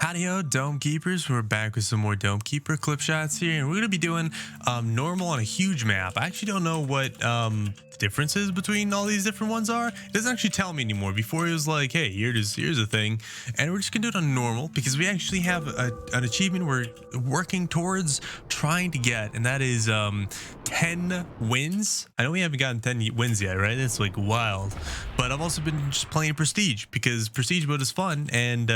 Howdy-ho, Dome Keepers. We're back with some more Dome Keeper clip shots here, and we're going to be doing normal on a huge map. I actually don't know what the differences between all these different ones are. It doesn't actually tell me anymore. Before it was like, hey, here's a thing, and we're just going to do it on normal because we actually have an achievement we're working towards trying to get, and that is 10 wins. I know we haven't gotten 10 wins yet, right? It's like wild, but I've also been just playing Prestige because Prestige mode is fun and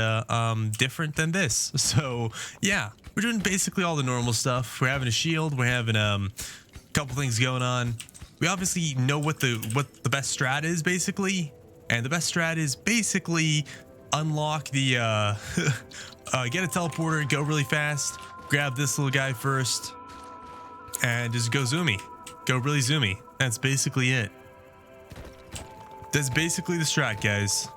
different than this. So yeah, we're doing basically all the normal stuff. We're having a shield, we're having a couple things going on. We obviously know what the best strat is basically, and the best strat is basically unlock the get a teleporter, go really fast, grab this little guy first, and just go zoomy, go really zoomy. That's basically it. That's basically the strat, guys.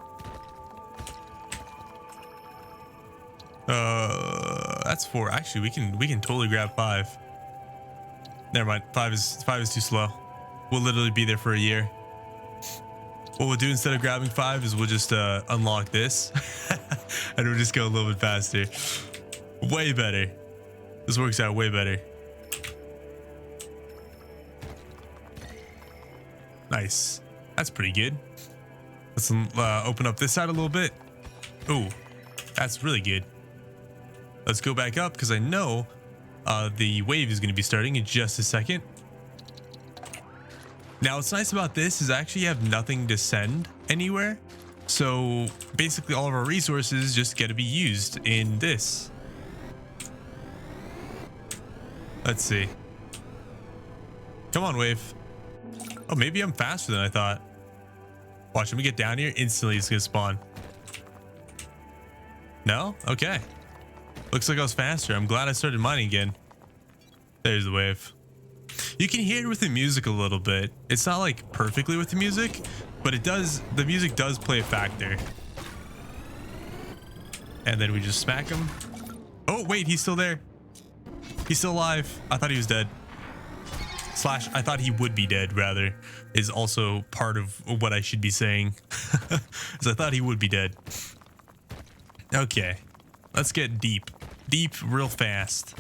That's 4. Actually, we can totally grab 5. Never mind. 5 is too slow. We'll literally be there for a year. What we'll do instead of grabbing 5 is we'll just unlock this, and we'll just go a little bit faster. Way better. This works out way better. Nice. That's pretty good. Let's open up this side a little bit. Ooh, that's really good. Let's go back up because I know the wave is going to be starting in just a second. Now, what's nice about this is I actually have nothing to send anywhere. So basically all of our resources just get to be used in this. Let's see. Come on, wave. Oh, maybe I'm faster than I thought. Watch, let me get down here. Instantly, it's going to spawn. No? Okay. Looks like I was faster. I'm glad I started mining again. There's the wave. You can hear it with the music a little bit. It's not like perfectly with the music, but it does. The music does play a factor. And then we just smack him. Oh, wait, he's still there. He's still alive. I thought he was dead. Slash, I thought he would be dead, rather, is also part of what I should be saying. Because I thought he would be dead. Okay. Let's get deep. Deep real fast.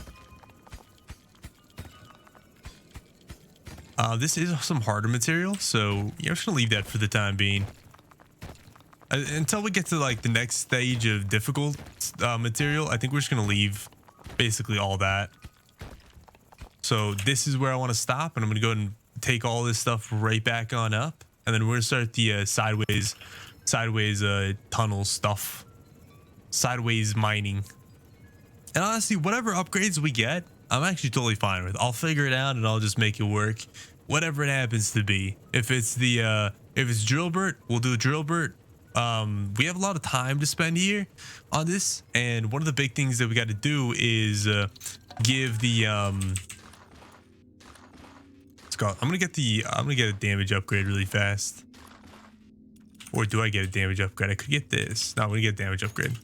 This is some harder material, so you're just gonna leave that for the time being. Until we get to like the next stage of difficult material, I think we're just gonna leave basically all that. So this is where I want to stop, and I'm gonna go and take all this stuff right back on up, and then we're gonna start the sideways tunnel stuff, sideways mining. And honestly, whatever upgrades we get, I'm actually totally fine with. I'll figure it out and I'll just make it work, whatever it happens to be. If it's Drillbert, we'll do a Drillbert. We have a lot of time to spend here on this, and one of the big things that we got to do is give the I'm gonna get a damage upgrade really fast. Or do I get a damage upgrade? I could get this. No, I'm gonna get a damage upgrade.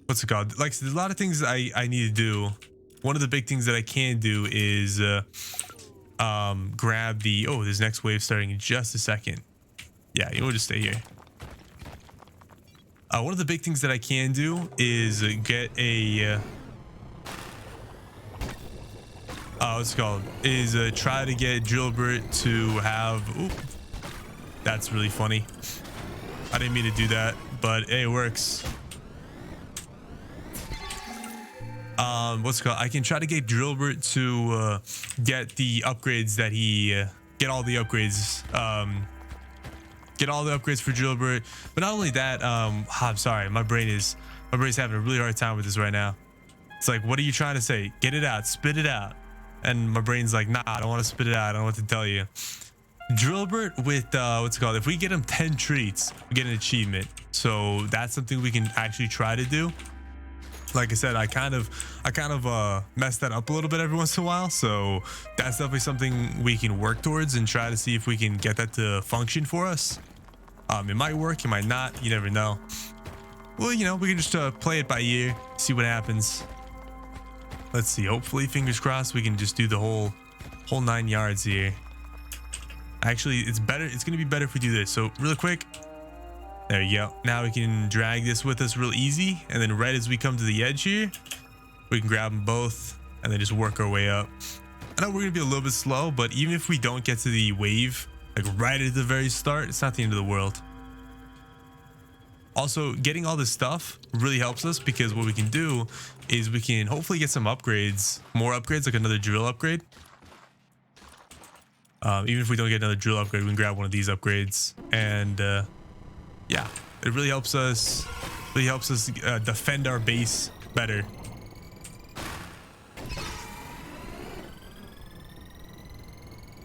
What's it called? Like, so there's a lot of things I need to do. One of the big things that I can do is grab the this next wave starting in just a second. Yeah, we'll just stay here. One of the big things that I can do is get a what's it called? Is try to get Drillbert to have. Ooh, that's really funny. I didn't mean to do that, but hey, it works. What's it called? I can try to get Drillbert to get the upgrades that he get all the upgrades. Get all the upgrades for Drillbert. But not only that, I'm sorry, my brain's having a really hard time with this right now. It's like, what are you trying to say? Get it out, spit it out. And my brain's like, nah, I don't want to spit it out. I don't know what to tell you. Drillbert with what's it called? If we get him 10 treats, we get an achievement. So that's something we can actually try to do. Like I said, I kind of mess that up a little bit every once in a while. So that's definitely something we can work towards and try to see if we can get that to function for us. It might work, it might not. You never know. Well, we can just play it by ear, see what happens. Let's see. Hopefully, fingers crossed, we can just do the whole 9 yards here. Actually, it's better. It's gonna be better if we do this. So, really quick, There you go. Now we can drag this with us real easy. And then right as we come to the edge here, we can grab them both and then just work our way up. I know we're going to be a little bit slow, but even if we don't get to the wave, like right at the very start, it's not the end of the world. Also, getting all this stuff really helps us because what we can do is we can hopefully get some upgrades, more upgrades, like another drill upgrade. Even if we don't get another drill upgrade, we can grab one of these upgrades. And yeah, it really helps us defend our base better.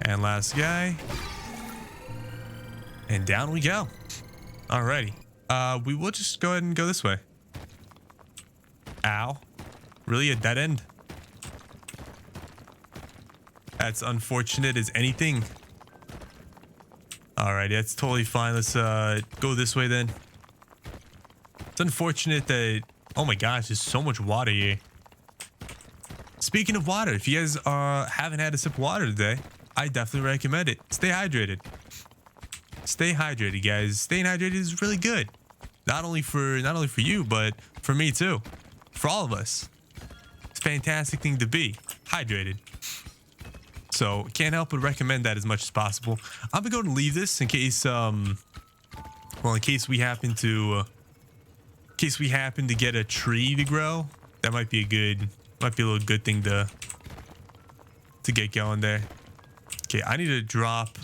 And last guy. And down we go. Alrighty. We will just go ahead and go this way. Ow. Really, a dead end? That's unfortunate as anything. Alright, that's totally fine. Let's go this way then. It's unfortunate that... Oh my gosh, there's so much water here. Speaking of water, if you guys haven't had a sip of water today, I definitely recommend it. Stay hydrated. Stay hydrated, guys. Staying hydrated is really good. Not only for you, but for me too. For all of us. It's a fantastic thing to be hydrated. So can't help but recommend that as much as possible. I'm gonna go and leave this in case in case we happen to get a tree to grow. That might be a little good thing to get going there. Okay, I need to drop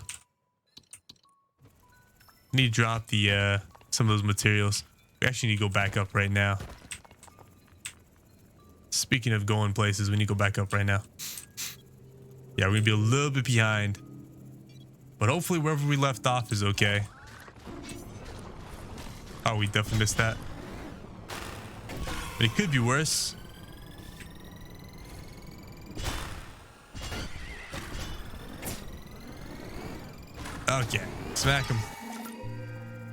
the some of those materials. We actually need to go back up right now. Speaking of going places, we need to go back up right now. Yeah, we're gonna be a little bit behind, but hopefully wherever we left off is okay. Oh, we definitely missed that. But it could be worse. Okay, smack him.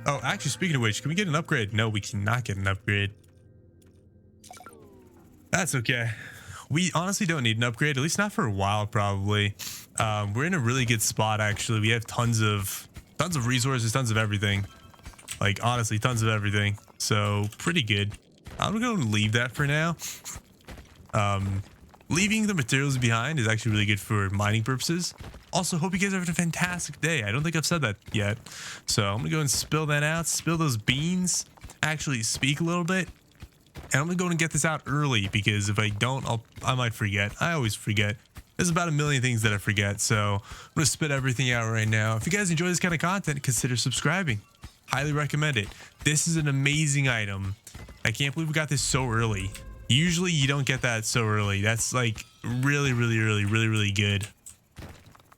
Oh, actually, speaking of which, can we get an upgrade? No, we cannot get an upgrade. That's okay. We honestly don't need an upgrade, at least not for a while, probably. We're in a really good spot, actually. We have tons of resources, tons of everything. Like, honestly, tons of everything. So, pretty good. I'm going to leave that for now. Leaving the materials behind is actually really good for mining purposes. Also, hope you guys are having a fantastic day. I don't think I've said that yet. So I'm gonna go and spill that out, spill those beans, actually speak a little bit. And I'm gonna go and get this out early because if I don't, I might forget. I always forget. There's about a million things that I forget. So I'm gonna spit everything out right now. If you guys enjoy this kind of content, consider subscribing. Highly recommend it. This is an amazing item. I can't believe we got this so early. Usually you don't get that so early. That's like really, really early, really, really good.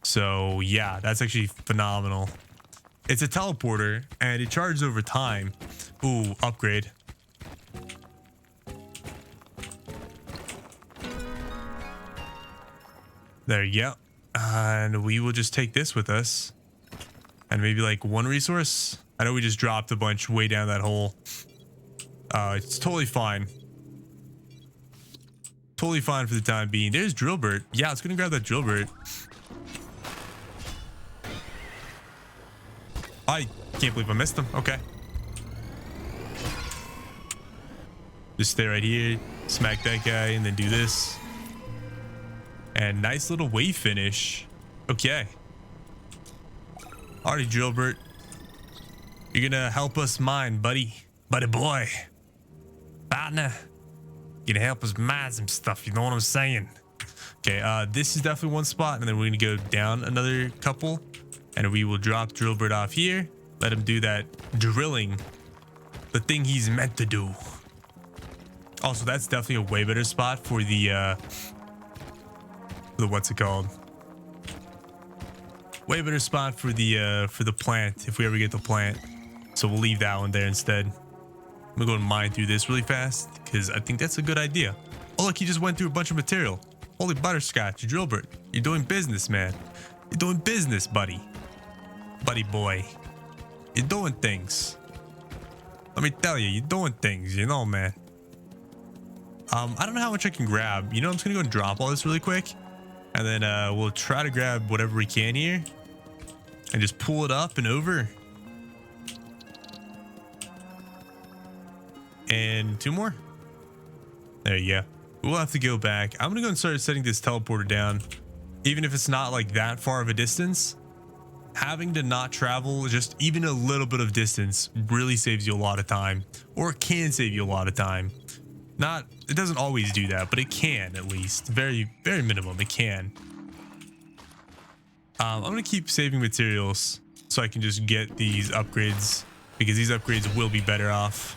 So yeah, that's actually phenomenal. It's a teleporter and it charges over time. Ooh, upgrade. There you go. And we will just take this with us. And maybe like one resource. I know we just dropped a bunch way down that hole. It's totally fine. Totally fine for the time being. There's Drillbert. Yeah, let's go and grab that Drillbert. I can't believe I missed him. Okay. Just stay right here, smack that guy, and then do this. And nice little wave finish. Okay. Alrighty, Drillbert. You're gonna help us mine, buddy. Buddy boy. Partner. You're gonna help us mine some stuff, you know what I'm saying? Okay, this is definitely one spot, and then we're gonna go down another couple. And we will drop Drillbert off here. Let him do that drilling. The thing he's meant to do. Also, that's definitely a way better spot for the what's it called? Way better spot for the plant if we ever get the plant. So we'll leave that one there instead. I'm gonna go and mine through this really fast because I think that's a good idea. Oh look, he just went through a bunch of material. Holy butterscotch, Drillbert. You're doing business, man. You're doing business, buddy. Buddy boy. You're doing things. Let me tell you, you're doing things, you know, man. I don't know how much I can grab. You know, I'm just gonna go and drop all this really quick. And then we'll try to grab whatever we can here. And just pull it up and over. And 2 more. There you go. We'll have to go back. I'm gonna go and start setting this teleporter down. Even if it's not like that far of a distance, having to not travel just even a little bit of distance really saves you a lot of time, or it can save you a lot of time. It doesn't always do that, but it can, at least. Very, very minimum, it can. I'm gonna keep saving materials so I can just get these upgrades, because these upgrades will be better off.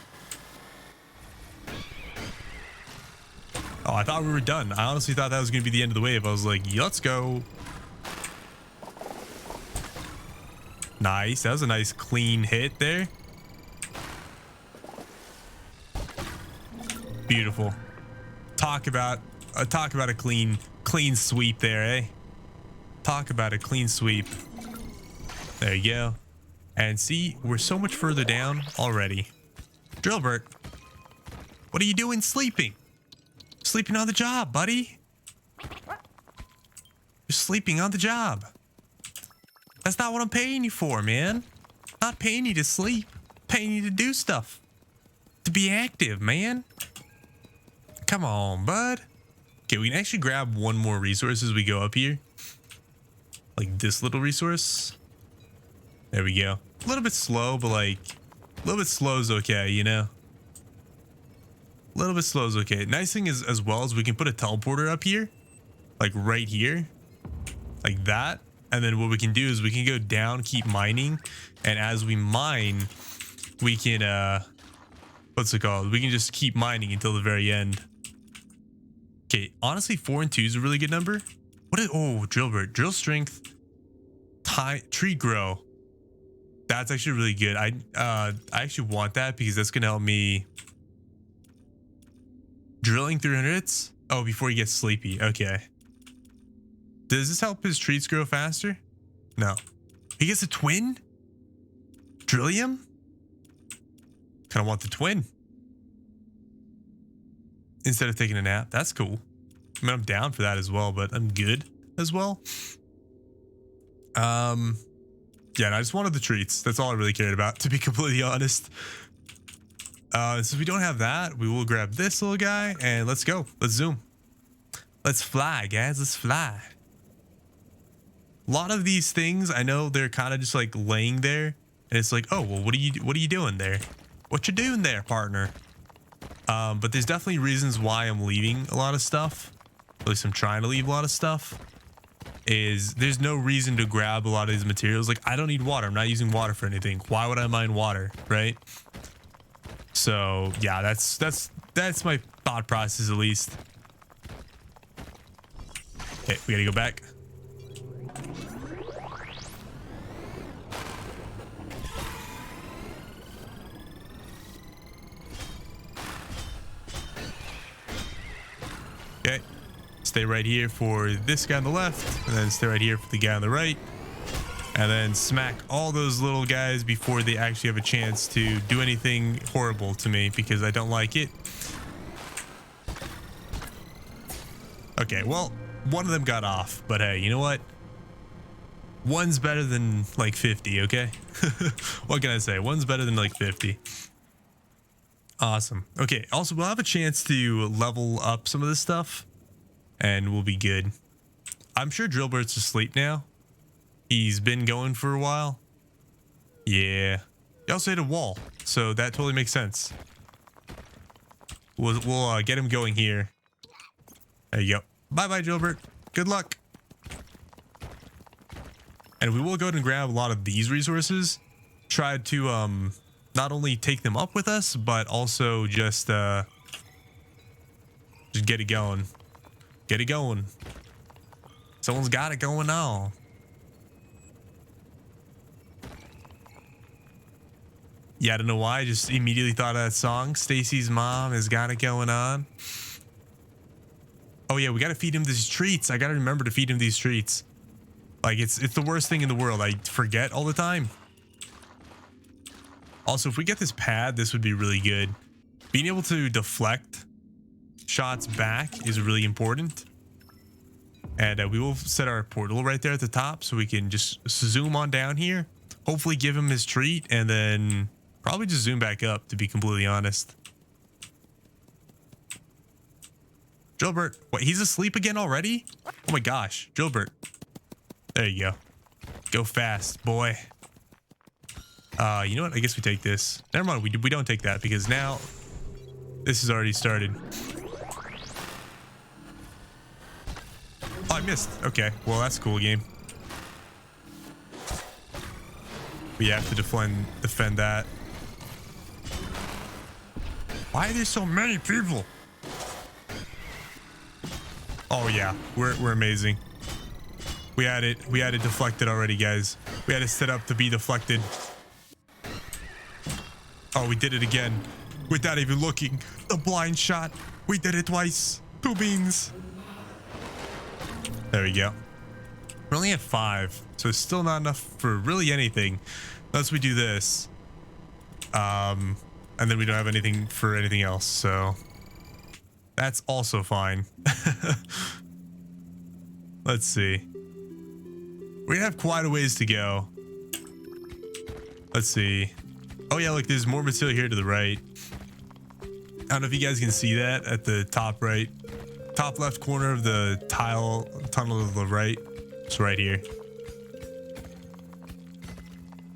Oh, I thought we were done. I honestly thought that was gonna be the end of the wave. I was like, let's go. Nice. That was a nice clean hit there. Beautiful. Talk about a clean sweep there, eh? Talk about a clean sweep. There you go. And see, we're so much further down already. Drillbert, what are you doing sleeping? Sleeping on the job, buddy. You're sleeping on the job. That's not what I'm paying you for, man. Not paying you to sleep. Paying you to do stuff. To be active, man. Come on, bud. Okay, we can actually grab one more resource as we go up here. Like this little resource. There we go. A little bit slow, but like a little bit slow is okay, you know? A little bit slow is okay. Nice thing is, as well, as we can put a teleporter up here. Like right here. Like that. And then what we can do is we can go down, keep mining. And as we mine, we can, what's it called? We can just keep mining until the very end. Okay, honestly, 4 and 2 is a really good number. What is, oh, Drillbert. Drill strength, tree grow. That's actually really good. I actually want that because that's going to help me. Drilling 300 hits? Oh, before he gets sleepy. Okay. Does this help his trees grow faster? No. He gets a twin? Drillium? Kind of want the twin. Instead of taking a nap. That's cool. I mean, I'm down for that as well, but I'm good as well. Yeah, and I just wanted the treats. That's all I really cared about, to be completely honest. Since we don't have that, we will grab this little guy and let's go. Let's zoom. Let's fly, guys. Let's fly. A lot of these things, I know they're kind of just like laying there, and it's like, oh well, what are you doing there? What you doing there, partner? But there's definitely reasons why I'm leaving a lot of stuff. At least I'm trying to leave a lot of stuff. There's no reason to grab a lot of these materials. Like, I don't need water. I'm not using water for anything. Why would I mine water, right? So yeah, that's my thought process, at least. Okay, we gotta go back. Okay, stay right here for this guy on the left, and then stay right here for the guy on the right, and then smack all those little guys before they actually have a chance to do anything horrible to me, because I don't like it. Okay, well, one of them got off, but hey, you know what? One's better than like 50, okay? What can I say? One's better than like 50. Awesome. Okay, also, we'll have a chance to level up some of this stuff, and we'll be good. I'm sure Drillbert's asleep now. He's been going for a while. Yeah. He also hit a wall, so that totally makes sense. We'll get him going here. There you go. Bye-bye, Drillbert. Good luck. And we will go ahead and grab a lot of these resources. Try to, not only take them up with us, but also just get it going. Get it going. Someone's got it going on. Yeah, I don't know why. I just immediately thought of that song. Stacy's mom has got it going on. Oh yeah, we gotta feed him these treats. I gotta remember to feed him these treats. Like, it's the worst thing in the world. I forget all the time. Also, if we get this pad, this would be really good. Being able to deflect shots back is really important. And we will set our portal right there at the top so we can just zoom on down here. Hopefully give him his treat and then probably just zoom back up, to be completely honest. Drillbert. What, he's asleep again already? Oh my gosh. Drillbert. There you go. Go fast, boy. You know what? I guess we take this. Never mind. We don't take that because now this has already started. Oh, I missed. Okay. Well, that's a cool game. We have to defend that. Why are there so many people? Oh yeah, we're amazing. We had it deflected already, guys. We had it set up to be deflected. Oh, we did it again without even looking. The blind shot. We did it twice. 2 beans. There we go. We're only at 5, so it's still not enough for really anything unless we do this. And then we don't have anything for anything else, so that's also fine. Let's see. We have quite a ways to go. Let's see. Oh yeah, look, there's more material here to the right. I don't know if you guys can see that at the top right, top left corner of the tile tunnel to the right. It's right here.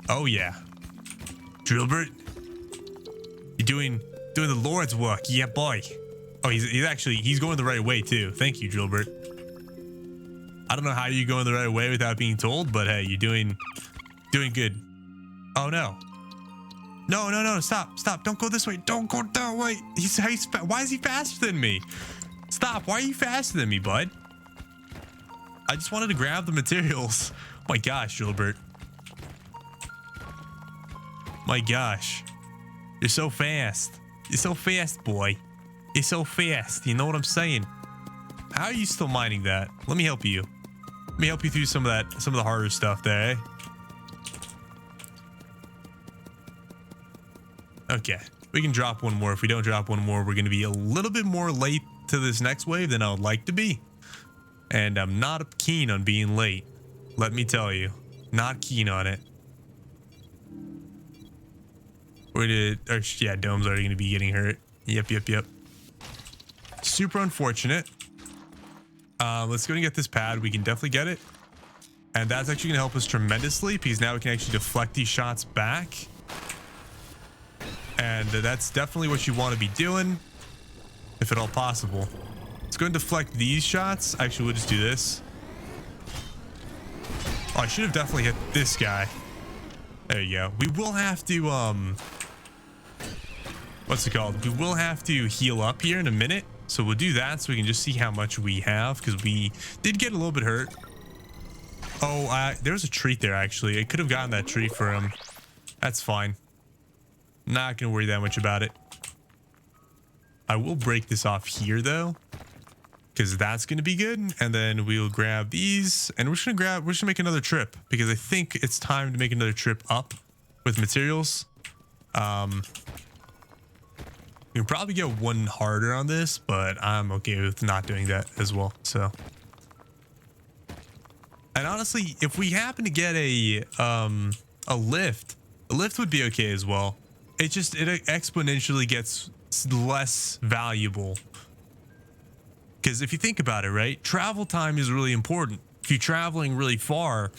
Oh yeah. Drillbert, you're doing the Lord's work. Yeah, boy. Oh, he's going the right way too. Thank you, Drillbert. I don't know how you're going the right way without being told, but hey, you're doing good. Oh no. No, stop. Don't go this way. Don't go that way. Why is he faster than me? Stop. Why are you faster than me, bud? I just wanted to grab the materials. Oh my gosh, Drillbert. My gosh. You're so fast. You're so fast, boy. You're so fast. You know what I'm saying? How are you still mining that? Let me help you. Let me help you through some of the harder stuff there, eh? Okay. We can drop one more. If we don't drop one more, we're going to be a little bit more late to this next wave than I would like to be. And I'm not keen on being late. Let me tell you. Not keen on it. Yeah, Dome's already going to be getting hurt. Yep. Super unfortunate. Let's go and get this pad. We can definitely get it. And that's actually going to help us tremendously because now we can actually deflect these shots back. And that's definitely what you want to be doing, if at all possible. Let's go and deflect these shots. Actually, we'll just do this. Oh, I should have definitely hit this guy. There you go. We will have to, what's it called? We will have to heal up here in a minute. So we'll do that so we can just see how much we have because we did get a little bit hurt. Oh, there was a treat there, actually. I could have gotten that treat for him. That's fine. Not going to worry that much about it. I will break this off here, though, because that's going to be good. And then we'll grab these and we're just going to make another trip because I think it's time to make another trip up with materials. We can probably get one harder on this, but I'm okay with not doing that as well. So, and honestly, if we happen to get a lift would be okay as well. It exponentially gets less valuable. Because if you think about it, right? Travel time is really important. If you're traveling really far,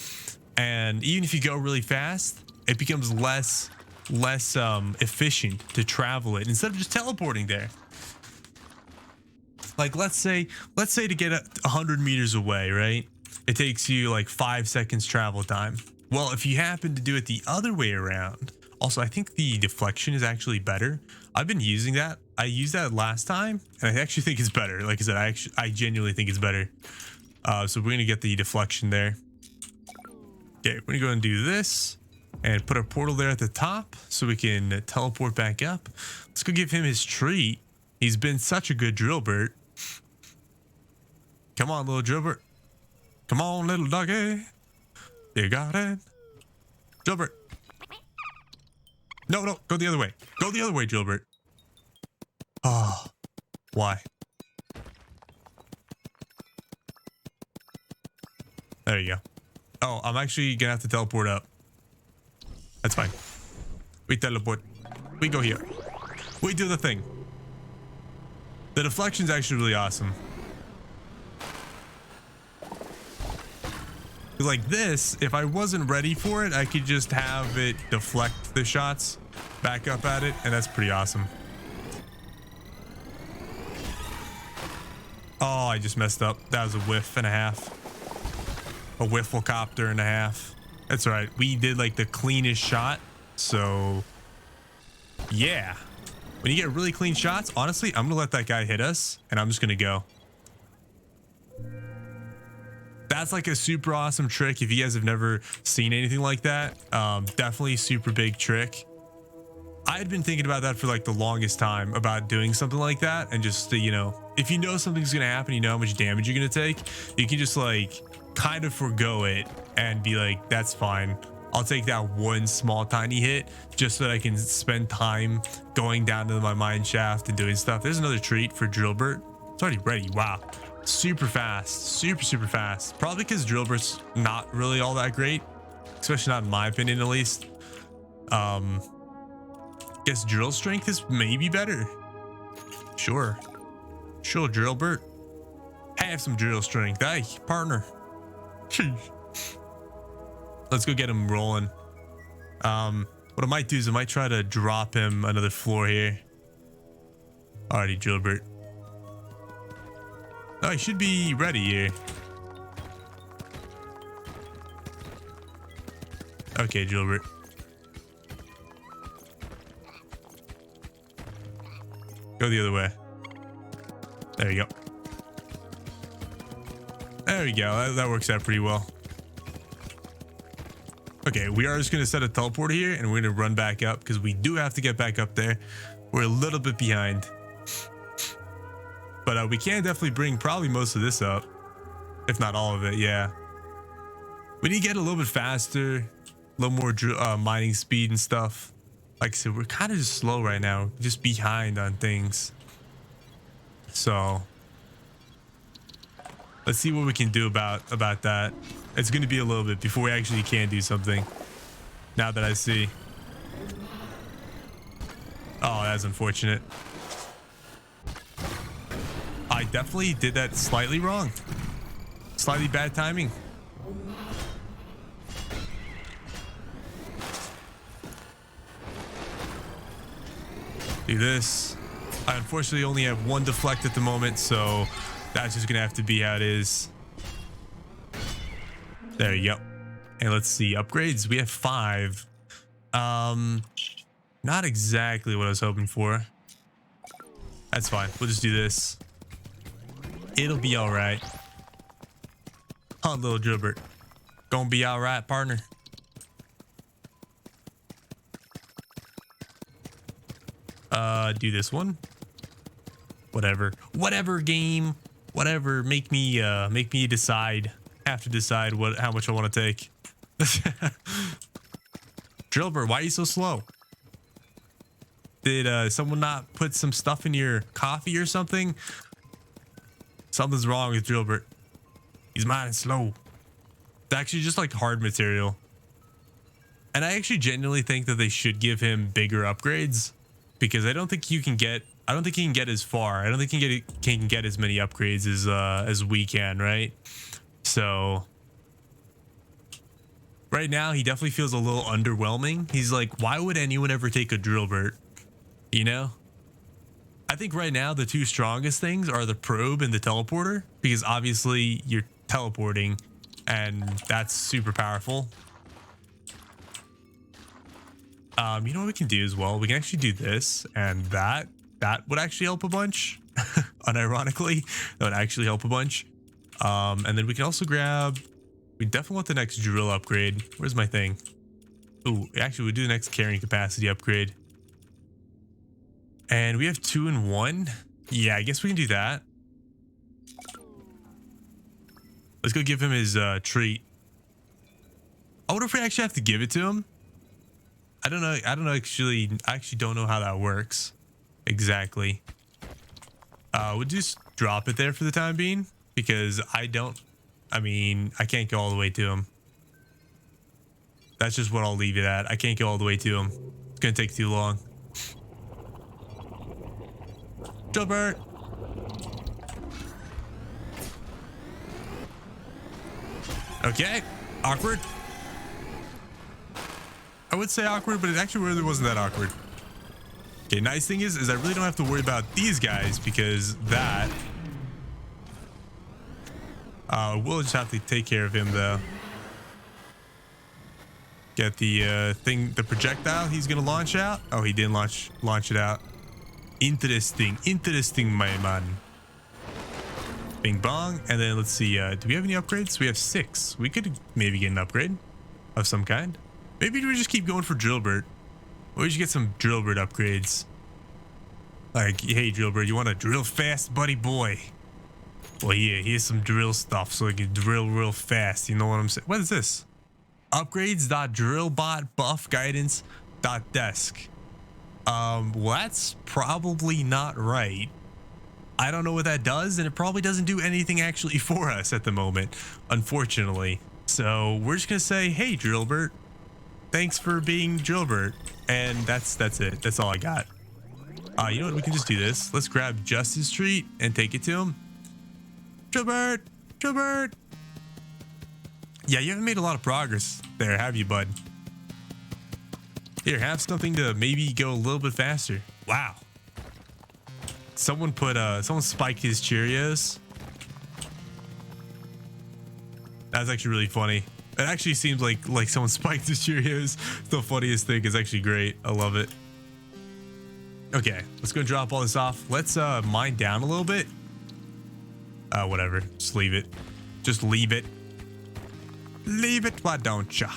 and even if you go really fast, it becomes less efficient to travel it instead of just teleporting there. Like let's say to get 100 meters away, right? It takes you like 5 seconds travel time. Well, if you happen to do it the other way around, also I think the deflection is actually better. I've been using that. I used that last time and I actually think it's better. Like I said, I genuinely think it's better. So we're gonna get the deflection there. Okay, we're gonna go and do this. And put our portal there at the top so we can teleport back up. Let's go give him his treat. He's been such a good Drillbert. Come on, little Drillbert. Come on, little doggy. You got it. Drillbert. No, go the other way. Go the other way, Drillbert. Oh, why? There you go. Oh, I'm actually gonna have to teleport up. That's fine. We teleport. We go here. We do the thing. The deflection's actually really awesome. Like this, if I wasn't ready for it, I could just have it deflect the shots back up at it, and that's pretty awesome. Oh, I just messed up. That was a whiff and a half. A whifflecopter and a half. That's all right. We did like the cleanest shot. So yeah, when you get really clean shots, honestly, I'm gonna let that guy hit us and I'm just gonna go. That's like a super awesome trick. If you guys have never seen anything like that, definitely super big trick. I had been thinking about that for like the longest time, about doing something like that, and just, you know, if you know something's gonna happen, you know how much damage you're gonna take, you can just like kind of forgo it and be like, that's fine. I'll take that one small tiny hit just so that I can spend time going down to my mine shaft and doing stuff. There's another treat for Drillbert. It's already ready. Wow. Super fast. Super fast. Probably because Drillbert's not really all that great, especially not in my opinion, at least. Guess drill strength is maybe better. Sure, Drillbert. Have some drill strength. Hey, partner. Let's go get him rolling. What I might do is I might try to drop him another floor here. Alrighty, Drillbert. Oh, he should be ready here. Okay, Drillbert. Go the other way. There you go. There we go. That works out pretty well. Okay, we are just going to set a teleporter here and we're going to run back up because we do have to get back up there. We're a little bit behind. But we can definitely bring probably most of this up. If not all of it, yeah. We need to get a little bit faster. A little more mining speed and stuff. Like I said, we're kind of just slow right now. Just behind on things. So let's see what we can do about that. It's going to be a little bit before we actually can do something. Now that I see. Oh, that's unfortunate. I definitely did that slightly wrong. Slightly bad timing. Do this. I unfortunately only have one deflect at the moment, so that's just gonna have to be how it is. There you go. And let's see, upgrades. We have 5. Not exactly what I was hoping for. That's fine. We'll just do this. It'll be all right. Huh, little Drillbert. Gonna be all right, partner. Do this one. Whatever game. Whatever. Make me decide. Have to decide how much I want to take. Drillbert, why are you so slow? Did someone not put some stuff in your coffee or something? Something's wrong with Drillbert. He's mining slow. It's actually just like hard material. And I actually genuinely think that they should give him bigger upgrades, because I don't think he can get as far. I don't think he can get as many upgrades as we can, right? So right now he definitely feels a little underwhelming. He's like, why would anyone ever take a Drillbert? You know? I think right now the two strongest things are the probe and the teleporter, because obviously you're teleporting and that's super powerful. You know what we can do as well? We can actually do this, and that would actually help a bunch. Unironically, that would actually help a bunch. And then we can also grab, we definitely want the next drill upgrade. Where's my thing? Ooh, actually we do the next carrying capacity upgrade. And we have 2 and 1. Yeah, I guess we can do that. Let's go give him his treat. I wonder if we actually have to give it to him. I don't know. I actually don't know how that works exactly. We'll just drop it there for the time being, because I can't go all the way to him. That's just what I'll leave it at. I can't go all the way to him. It's gonna take too long. Drillbert. Okay. Awkward. I would say awkward, but it actually really wasn't that awkward. Okay, nice thing is I really don't have to worry about these guys because that. We'll just have to take care of him though. Get the thing, the projectile he's gonna launch out. Oh, he didn't launch it out. Interesting, my man. Bing bong, and then let's see. Do we have any upgrades? We have 6. We could maybe get an upgrade of some kind. Maybe we just keep going for Drillbert. We should get some Drillbert upgrades. Like, hey Drillbert, you want to drill fast, buddy boy? Well, yeah, here's some drill stuff so I can drill real fast. You know what I'm saying? What is this? Upgrades.drillbot buff guidance.desk. Well, that's probably not right. I don't know what that does, and it probably doesn't do anything actually for us at the moment, unfortunately. So we're just gonna say, hey Drillbert, thanks for being Drillbert, and that's it. That's all I got. You know what? We can just do this. Let's grab Justice Street and take it to him. Drillbert, Drillbert. Yeah, you haven't made a lot of progress there, have you, bud? Here, have something to maybe go a little bit faster. Wow. Someone spiked his Cheerios. That's actually really funny. It actually seems like someone spiked his Cheerios. It's the funniest thing. It's actually great. I love it. Okay, let's go drop all this off. Let's mine down a little bit. Whatever. Just leave it. Just leave it. Leave it, why don't ya?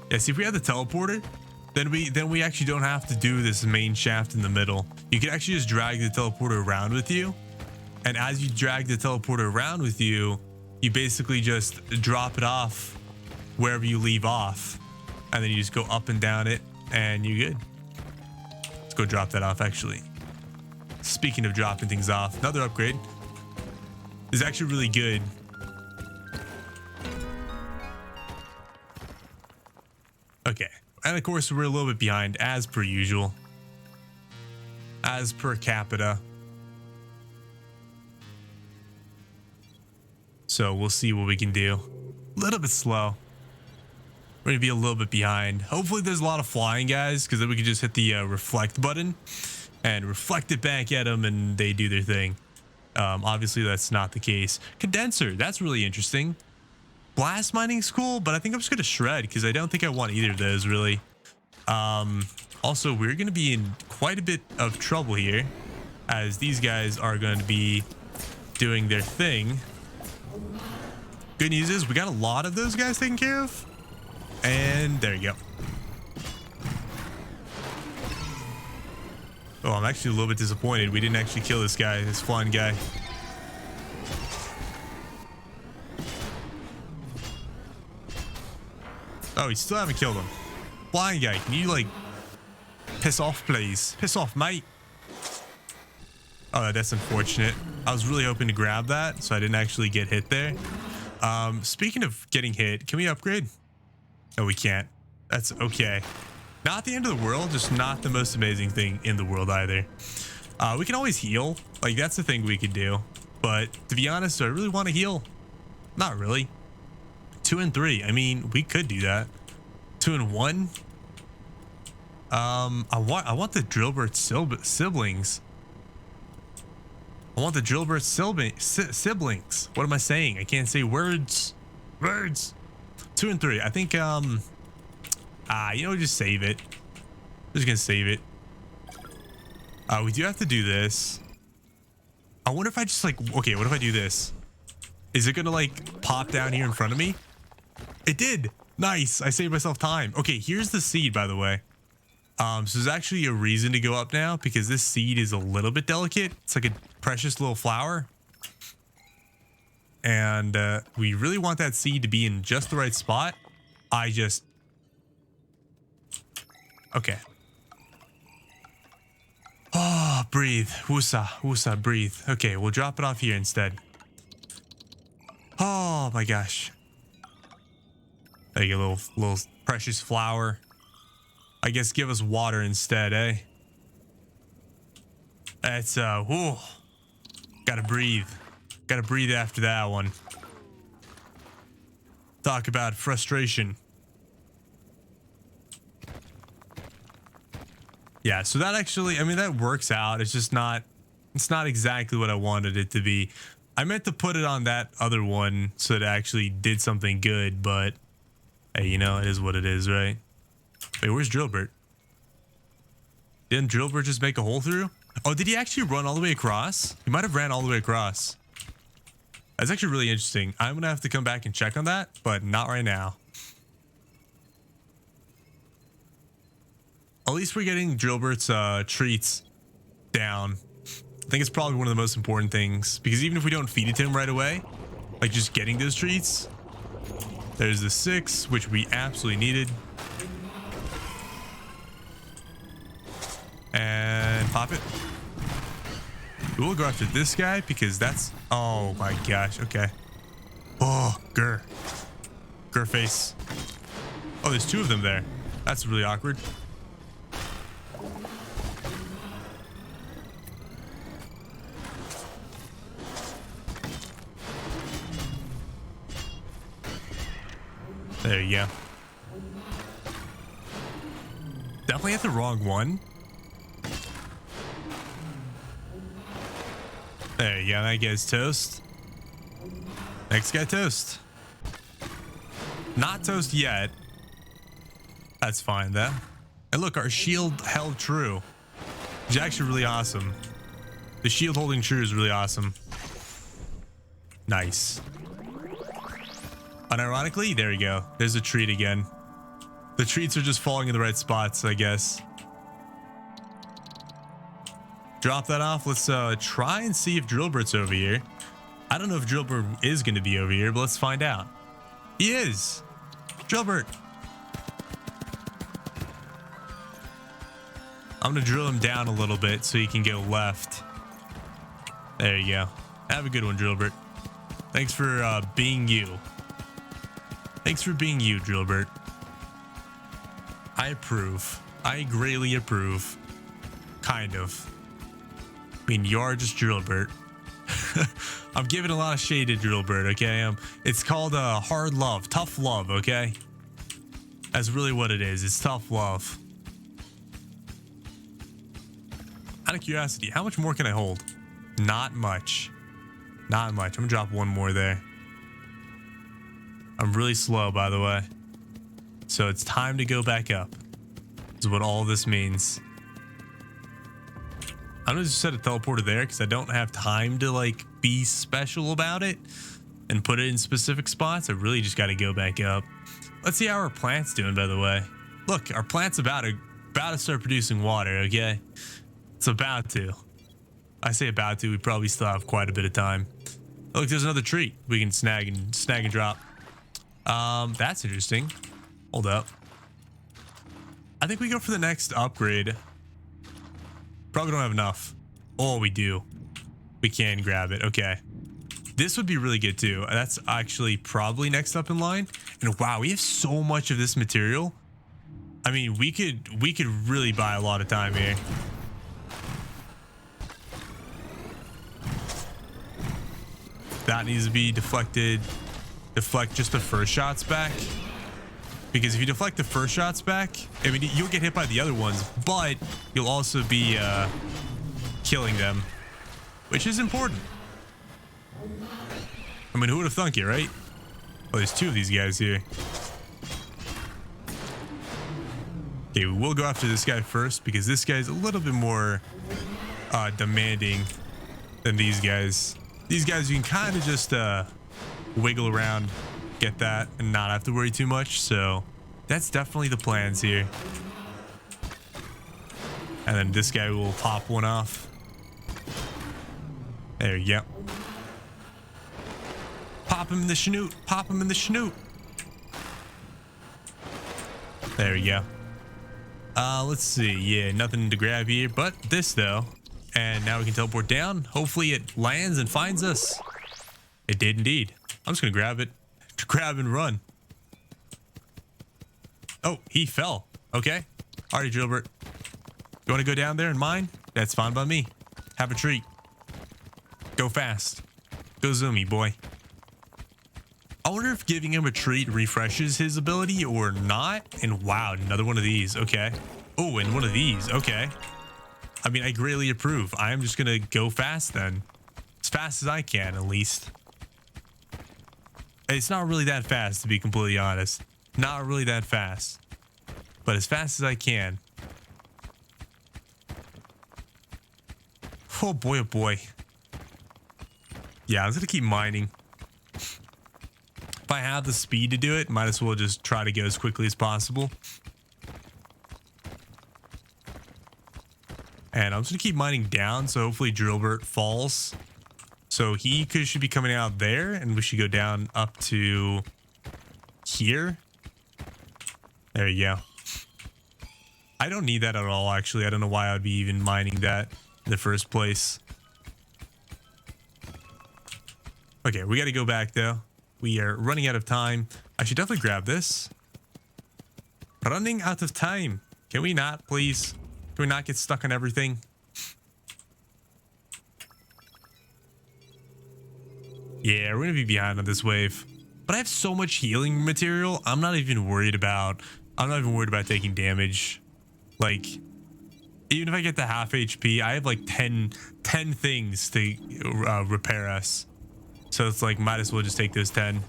Yeah, see, if we had the teleporter, then we actually don't have to do this main shaft in the middle. You can actually just drag the teleporter around with you. And as you drag the teleporter around with you, you basically just drop it off wherever you leave off. And then you just go up and down it and you're good. Let's go drop that off actually. Speaking of dropping things off, another upgrade is actually really good. Okay. And of course, we're a little bit behind as per usual. As per capita. So we'll see what we can do. A little bit slow. We're gonna be a little bit behind. Hopefully there's a lot of flying guys, because then we can just hit the reflect button and reflect it back at them and they do their thing. Obviously that's not the case. Condenser, that's really interesting. Blast mining's cool, but I think I'm just gonna shred because I don't think I want either of those really. Also, we're gonna be in quite a bit of trouble here, as these guys are going to be doing their thing. Good news is we got a lot of those guys taken care of, and there you go. Oh, I'm actually a little bit disappointed we didn't actually kill this guy, this flying guy. Oh, we still haven't killed him. Flying guy, can you like piss off, please? Piss off, mate. Oh, that's unfortunate. I was really hoping to grab that, so I didn't actually get hit there. Speaking of getting hit, can we upgrade? No, we can't. That's okay. Not the end of the world, just not the most amazing thing in the world either. We can always heal. Like, that's the thing we could do. But to be honest, do I really want to heal? Not really. 2 and 3. I mean, we could do that. 2 and 1. I want the Drillbert siblings. I want the Drillbert siblings. What am I saying? I can't say words. 2 and 3. I think you know, just save it. Just gonna save it. We do have to do this. I wonder if I just like, okay, what if I do this? Is it gonna like pop down here in front of me? It did. Nice. I saved myself time. Okay, here's the seed, by the way. So there's actually a reason to go up now because this seed is a little bit delicate. It's like a precious little flower. And we really want that seed to be in just the right spot. Okay. Oh, breathe. Woosah, breathe. Okay, we'll drop it off here instead. Oh my gosh. There you go, little precious flower. I guess give us water instead, eh? That's, whoa. Gotta breathe. Gotta breathe after that one. Talk about frustration. Yeah, so that actually, I mean, that works out. It's just not, it's not exactly what I wanted it to be. I meant to put it on that other one so it actually did something good, but hey, you know, it is what it is, right? Wait, where's Drillbert? Didn't Drillbert just make a hole through? Oh, did he actually run all the way across? He might have ran all the way across. That's actually really interesting. I'm gonna have to come back and check on that, but not right now. At least we're getting Drillbert's treats down. I think it's probably one of the most important things, because even if we don't feed it to him right away, like just getting those treats. There's the 6, which we absolutely needed. And pop it. We'll go after this guy because that's... Oh my gosh. Okay. Oh, grr. Grr face. Oh, there's 2 of them there. That's really awkward. There you go. Definitely hit the wrong one. There you go. That guy's toast. Next guy toast. Not toast yet. That's fine though. And look, our shield held true. Which is actually really awesome. The shield holding true is really awesome. Nice. Unironically, there you go. There's a treat again. The treats are just falling in the right spots, I guess. Drop that off. Let's try and see if Drillbert's over here. I don't know if Drillbert is going to be over here, but let's find out. He is. Drillbert. I'm going to drill him down a little bit so he can go left. There you go. Have a good one, Drillbert. Thanks for being you. Thanks for being you, Drillbert. I approve. I greatly approve. Kind of. I mean, you're just Drillbert. I'm giving a lot of shade to Drillbert, okay? It's called hard love, tough love, okay? That's really what it is. It's tough love. Out of curiosity, how much more can I hold? Not much. Not much. I'm gonna drop one more there. I'm really slow, by the way. So it's time to go back up. Is what all this means. I'm gonna just set a teleporter there because I don't have time to like be special about it and put it in specific spots. I really just got to go back up. Let's see how our plant's doing, by the way. Look, our plant's about to start producing water, okay? It's about to. I say about to, we probably still have quite a bit of time. Oh, look, there's another treat we can snag and drop. That's interesting. Hold up. I think we go for the next upgrade. Probably don't have enough. Oh, we do. We can grab it. Okay. This would be really good too. That's actually probably next up in line. And wow, we have so much of this material. I mean, we could really buy a lot of time here. That needs to be deflected. Deflect just the first shots back. Because if you deflect the first shots back, I mean, you'll get hit by the other ones, but you'll also be killing them, which is important. I mean, who would have thunk it, right? Oh, there's 2 of these guys here. Okay, we'll go after this guy first because this guy's a little bit more demanding than these guys. These guys, you can kind of just wiggle around, get that, and not have to worry too much. So that's definitely the plans here. And then this guy will pop one off. There you go. Pop him in the schnoot. Pop him in the schnoot. There we go. Let's see. Yeah, nothing to grab here, but this though. And now we can teleport down. Hopefully it lands and finds us. It did indeed. I'm just gonna grab it. Grab and run. Oh, he fell. Okay. Alrighty, Drillbert. You want to go down there and mine? That's fine by me. Have a treat. Go fast. Go zoomy, boy. I wonder if giving him a treat refreshes his ability or not. And wow, another one of these. Okay. Oh, and one of these. Okay. I mean, I greatly approve. I am just going to go fast then. As fast as I can, at least. It's not really that fast, to be completely honest. Not really that fast. But as fast as I can. Oh boy, oh boy. Yeah, I was going to keep mining. If I have the speed to do it, might as well just try to go as quickly as possible. And I'm just going to keep mining down, so hopefully Drillbert falls. So he should be coming out there, and we should go down up to here. There you go. I don't need that at all, actually. I don't know why I'd be even mining that in the first place. Okay, we got to go back, though. We are running out of time. I should definitely grab this. Running out of time. Can we not, please? Can we not get stuck on everything? Yeah, we're going to be behind on this wave. But I have so much healing material, I'm not even worried about taking damage. Like, even if I get the half HP, I have like 10 things to repair us. So it's like, might as well just take those 10,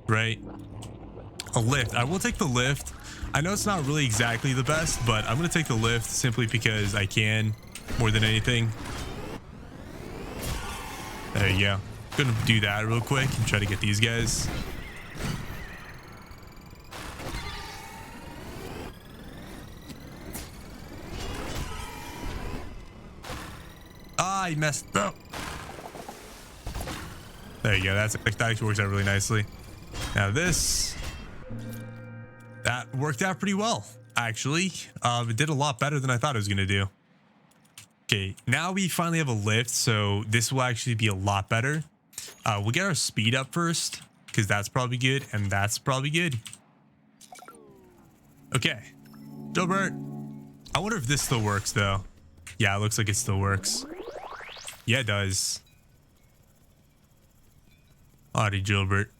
right? A lift. I will take the lift. I know it's not really exactly the best, but I'm going to take the lift simply because I can more than anything. There you go. Gonna do that real quick and try to get these guys. Ah, I messed up. There you go. That actually works out really nicely. Now this, that worked out pretty well, actually. It did a lot better than I thought it was gonna do. Okay, now we finally have a lift, so this will actually be a lot better. We'll get our speed up first, because that's probably good, and that's probably good. Okay, Gilbert. I wonder if this still works, though. Yeah, it looks like it still works. Yeah, it does. Alrighty, Gilbert.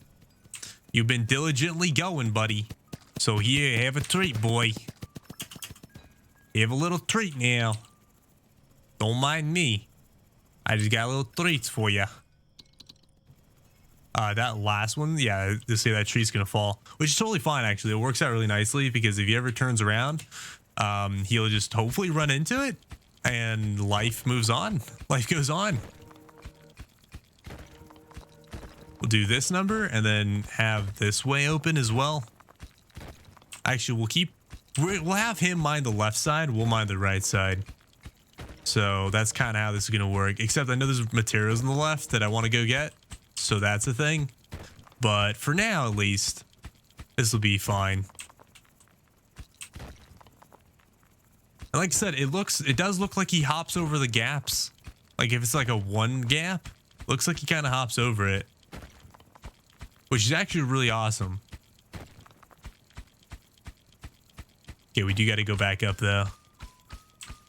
You've been diligently going, buddy. So here, have a treat, boy. Have a little treat now. Don't mind me. I just got little treats for you. That last one, yeah, to say that tree's gonna fall, which is totally fine, actually. It works out really nicely because if he ever turns around, he'll just hopefully run into it and life moves on. Life goes on. We'll do this number and then have this way open as well. Actually, we'll have him mind the left side. We'll mind the right side. So that's kind of how this is going to work. Except I know there's materials on the left that I want to go get. So that's a thing. But for now, at least, this will be fine. And like I said, it does look like he hops over the gaps. Like if it's like a one gap, looks like he kind of hops over it. Which is actually really awesome. Okay, we do got to go back up though.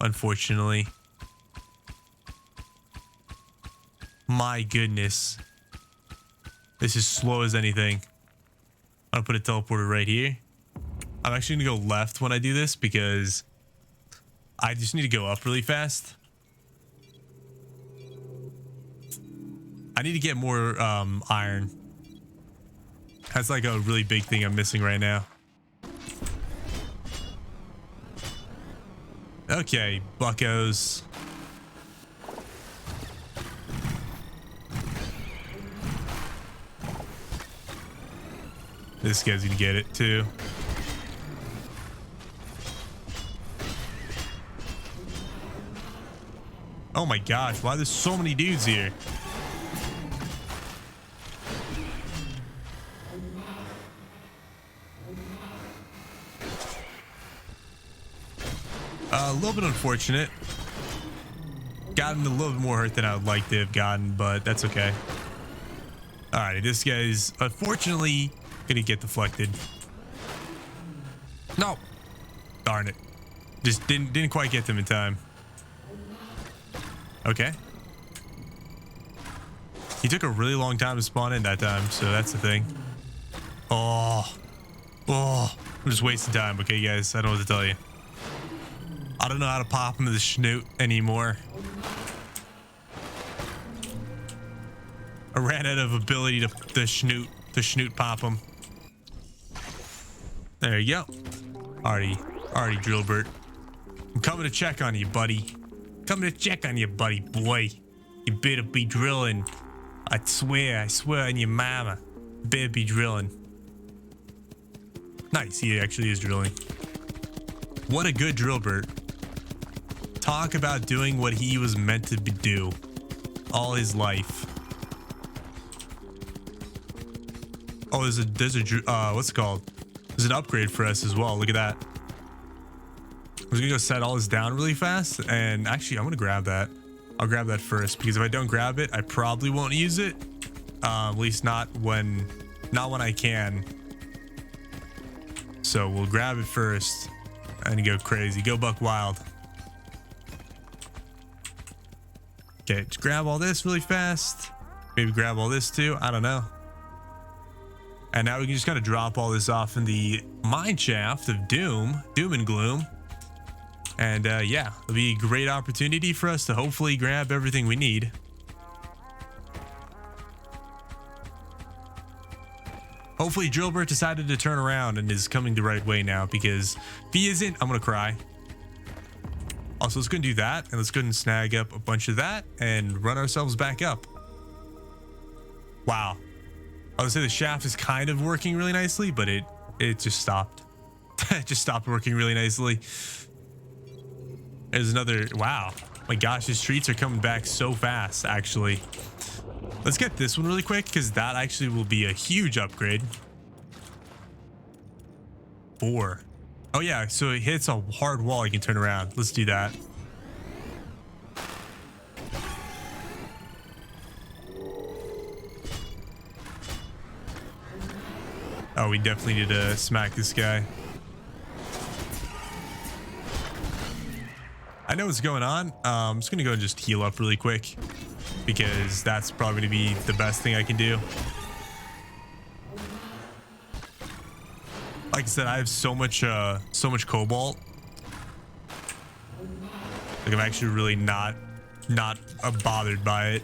Unfortunately. My goodness. This is slow as anything. I'm gonna put a teleporter right here. I'm actually gonna go left when I do this because I just need to go up really fast. I need to get more iron. That's like a really big thing I'm missing right now. Okay, buckos. This guy's gonna get it too. Oh my gosh, why there's so many dudes here? A little bit unfortunate. Gotten a little bit more hurt than I would like to have gotten, but that's okay. Alright, this guy's unfortunately gonna get deflected. No. Darn it. Just didn't quite get them in time. Okay. He took a really long time to spawn in that time, so that's the thing. Oh, I'm just wasting time. Okay, guys, I don't know what to tell you. I don't know how to pop him in the snoot anymore. I ran out of ability to the snoot pop him. There you go. Already Drillbert. I'm coming to check on you, buddy. Coming to check on you, buddy boy. You better be drilling. I swear on your mama. You better be drilling. Nice, he actually is drilling. What a good Drillbert. Talk about doing what he was meant to do all his life. Oh, there's a what's it called? There's an upgrade for us as well. Look at that. I'm just gonna go set all this down really fast, and actually I'm gonna grab that. I'll grab that first, because if I don't grab it, I probably won't use it. At least not when I can. So we'll grab it first and go crazy. Go buck wild. Okay, just grab all this really fast. Maybe grab all this too. I don't know. And now we can just kind of drop all this off in the mine shaft of doom and gloom. And yeah, it'll be a great opportunity for us to hopefully grab everything we need. Hopefully Drillbert decided to turn around and is coming the right way now, because if he isn't, I'm gonna cry. Also, let's go and do that, and let's go and snag up a bunch of that and run ourselves back up. Wow. I would say the shaft is kind of working really nicely, but it just stopped. It just stopped working really nicely. There's another, wow. My gosh, his treats are coming back so fast, actually. Let's get this one really quick, because that actually will be a huge upgrade. 4. Oh yeah, so it hits a hard wall, you can turn around. Let's do that. Oh, we definitely need to smack this guy. I know what's going on. I'm just gonna go and just heal up really quick, because that's probably gonna be the best thing I can do. Like I said, I have so much cobalt. Like, I'm actually really not bothered by it.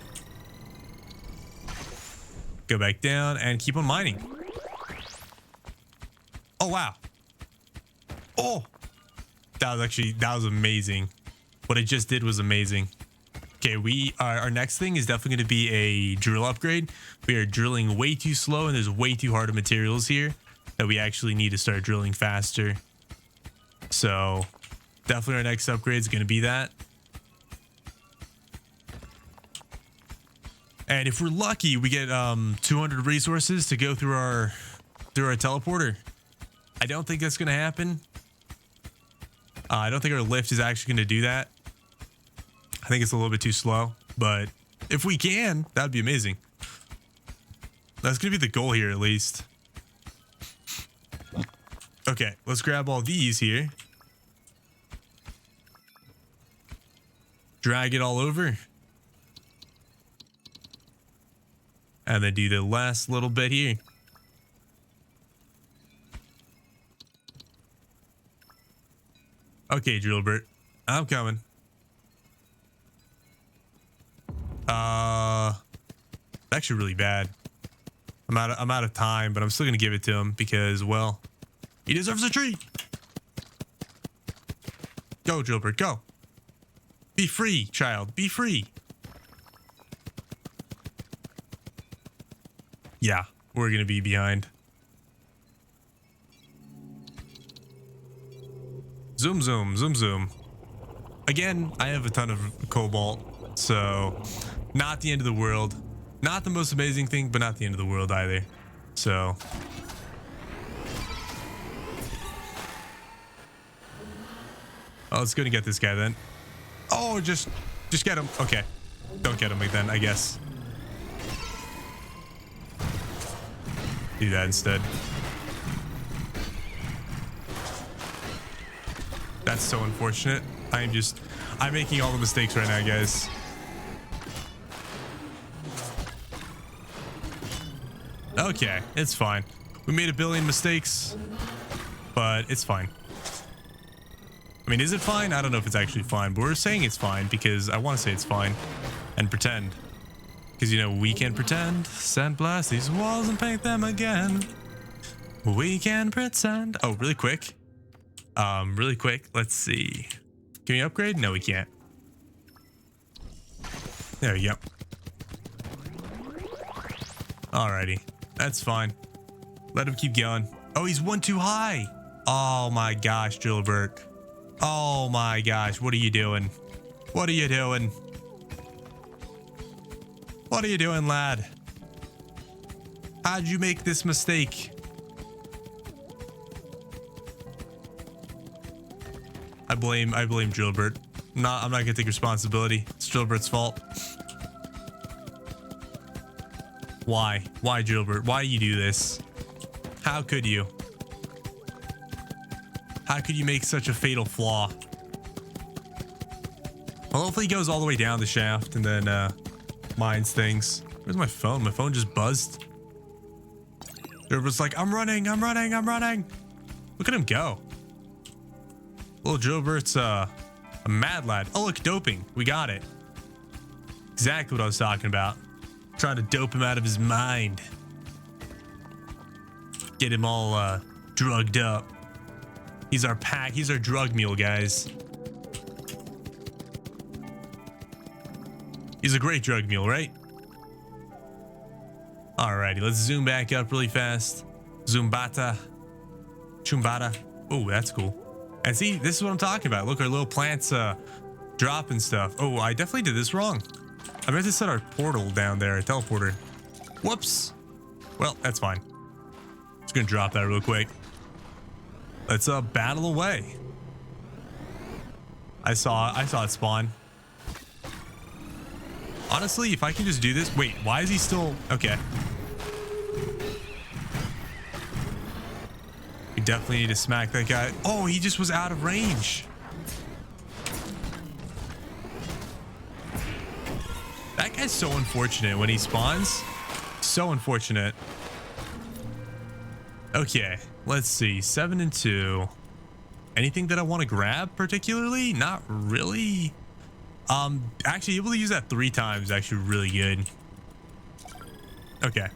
Go back down and keep on mining. Oh wow. Oh, that was amazing. What I just did was amazing. Okay, our next thing is definitely going to be a drill upgrade. We are drilling way too slow, and there's way too hard of materials here that we actually need to start drilling faster. So definitely our next upgrade is going to be that. And if we're lucky, we get 200 resources to go through our teleporter. I don't think that's going to happen. I don't think our lift is actually going to do that. I think it's a little bit too slow, but if we can, that'd be amazing. That's going to be the goal here, at least. Okay, let's grab all these here. Drag it all over. And then do the last little bit here. Okay, Drillbert, I'm coming. Actually really bad. I'm out of time, but I'm still gonna give it to him because, well, he deserves a treat. Go, Drillbert, go. Be free, child. Be free. Yeah, we're gonna be behind. Zoom, zoom, zoom, zoom. Again, I have a ton of cobalt, so not the end of the world. Not the most amazing thing, but not the end of the world either. So let's go and get this guy then. Oh, just get him. Okay, don't get him then, I guess. Do that instead. That's so unfortunate. I'm making all the mistakes right now, guys. Okay, it's fine. We made a billion mistakes, but it's fine. I mean, is it fine? I don't know if it's actually fine, but we're saying it's fine because I want to say it's fine and pretend. Because, you know, we can pretend, sandblast these walls and paint them again. We can pretend. Oh, really quick. Really quick. Let's see. Can we upgrade? No, we can't. There we go. Alrighty. That's fine. Let him keep going. Oh, he's one too high. Oh my gosh, Drillbert. Oh my gosh. What are you doing? What are you doing? What are you doing, lad? How'd you make this mistake? I blame Drillbert. I'm not gonna take responsibility. It's Drillbert's fault. Why? Why, Drillbert? Why do you do this? How could you? How could you make such a fatal flaw? Well, hopefully he goes all the way down the shaft and then mines things. Where's my phone? My phone just buzzed. Drillbert's like, I'm running. Look at him go. Little Drillbert's a mad lad. Oh, look, doping. We got it. Exactly what I was talking about. Trying to dope him out of his mind. Get him all drugged up. He's our pack. He's our drug mule, guys. He's a great drug mule, right? Alrighty, let's zoom back up really fast. Zumbata. Chumbata. Oh, that's cool. And see, this is what I'm talking about. Look, our little plants dropping stuff. Oh, I definitely did this wrong. I meant to set our portal down there, a teleporter. Whoops. Well, that's fine. Just gonna drop that real quick. Let's battle away. I saw it spawn. Honestly, if I can just do this. Wait, why is he still okay? We definitely need to smack that guy. Oh, he just was out of range. That guy's so unfortunate when he spawns. So unfortunate. Okay, let's see. 7 and 2. Anything that I want to grab particularly? Not really. Actually able to use that 3 times is actually really good. Okay.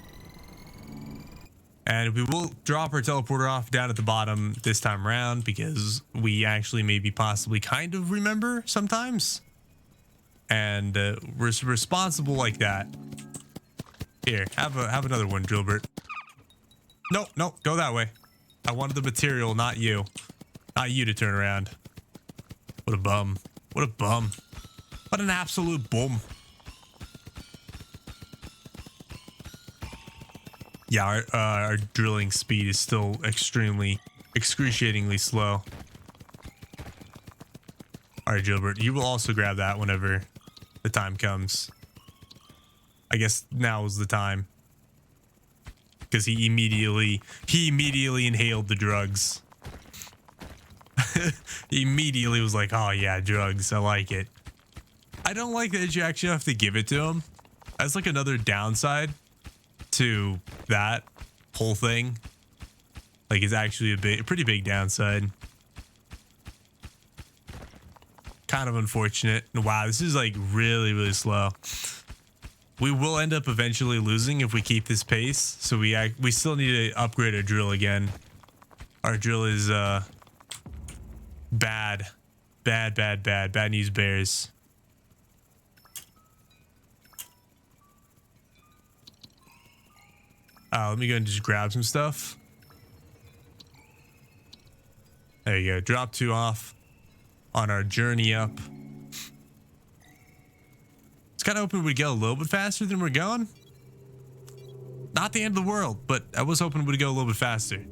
And we will drop our teleporter off down at the bottom this time around because we actually maybe possibly kind of remember sometimes. And we're responsible like that. Here, have another one, Drillbert. No, go that way. I wanted the material, not you. Not you to turn around. What a bum. What a bum. What an absolute bum. Yeah, our drilling speed is still excruciatingly slow. All right, Gilbert, you will also grab that whenever the time comes. I guess now is the time. Because he immediately inhaled the drugs. He immediately was like, oh yeah, drugs, I like it. I don't like that you actually have to give it to him. That's like another downside to that whole thing. Like, it's actually a pretty big downside. Kind of unfortunate. Wow, this is like really slow. We will end up eventually losing if we keep this pace. So we still need to upgrade our drill again. Our drill is bad news bears. Let me go and just grab some stuff. There you go. Drop 2 off on our journey up. It's kind of hoping we'd go a little bit faster than we're going. Not the end of the world, but I was hoping we'd go a little bit faster.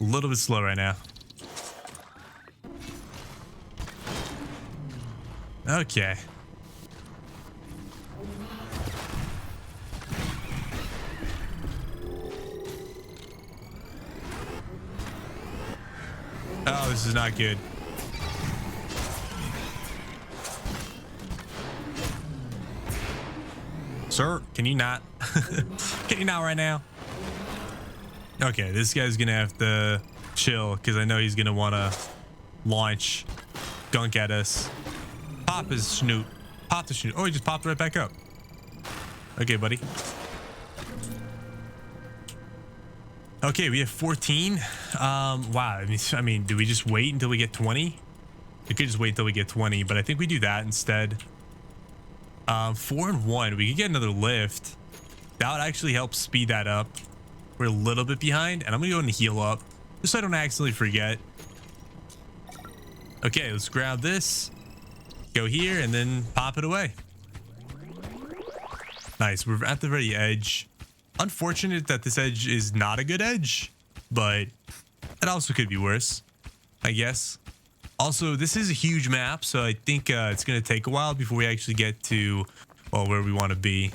A little bit slow right now. Okay. Oh, this is not good. Sir, can you not? Can you not right now? Okay, this guy's gonna have to chill because I know he's gonna want to launch gunk at us. Pop his snoot. Pop the snoot. Oh, he just popped right back up. Okay, buddy. Okay, we have 14. Wow. I mean, do we just wait until we get 20? We could just wait until we get 20, but I think we do that instead. 4 and 1. We could get another lift. That would actually help speed that up. We're a little bit behind, and I'm gonna go and heal up just so I don't accidentally forget. Okay, let's grab this, go here, and then pop it away. Nice. We're at the very edge. Unfortunate that this edge is not a good edge, but it also could be worse, I guess. Also, this is a huge map, so I think it's going to take a while before we actually get to, well, where we want to be.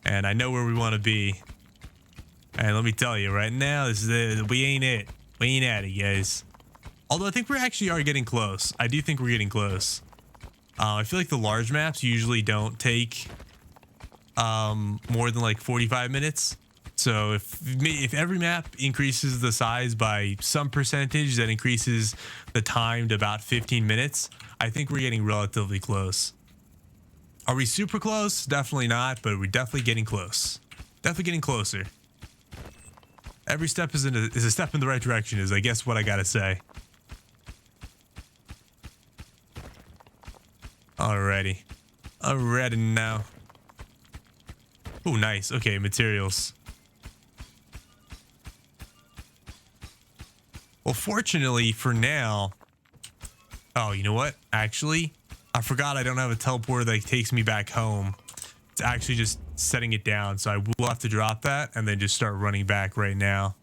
And I know where we want to be. And let me tell you, right now, we ain't it. We ain't at it, guys. Although I think we actually are getting close. I do think we're getting close. I feel like the large maps usually don't take more than like 45 minutes. So if every map increases the size by some percentage, that increases the time to about 15 minutes, I think we're getting relatively close. Are we super close? Definitely not, but we're definitely getting close. Definitely getting closer. Every step is a step in the right direction, is I guess what I gotta say. Alrighty. Alrighty now. Oh, nice. Okay, materials. Well, fortunately for now... Oh, you know what? Actually, I forgot I don't have a teleporter that takes me back home. It's actually just setting it down, so I will have to drop that and then just start running back right now.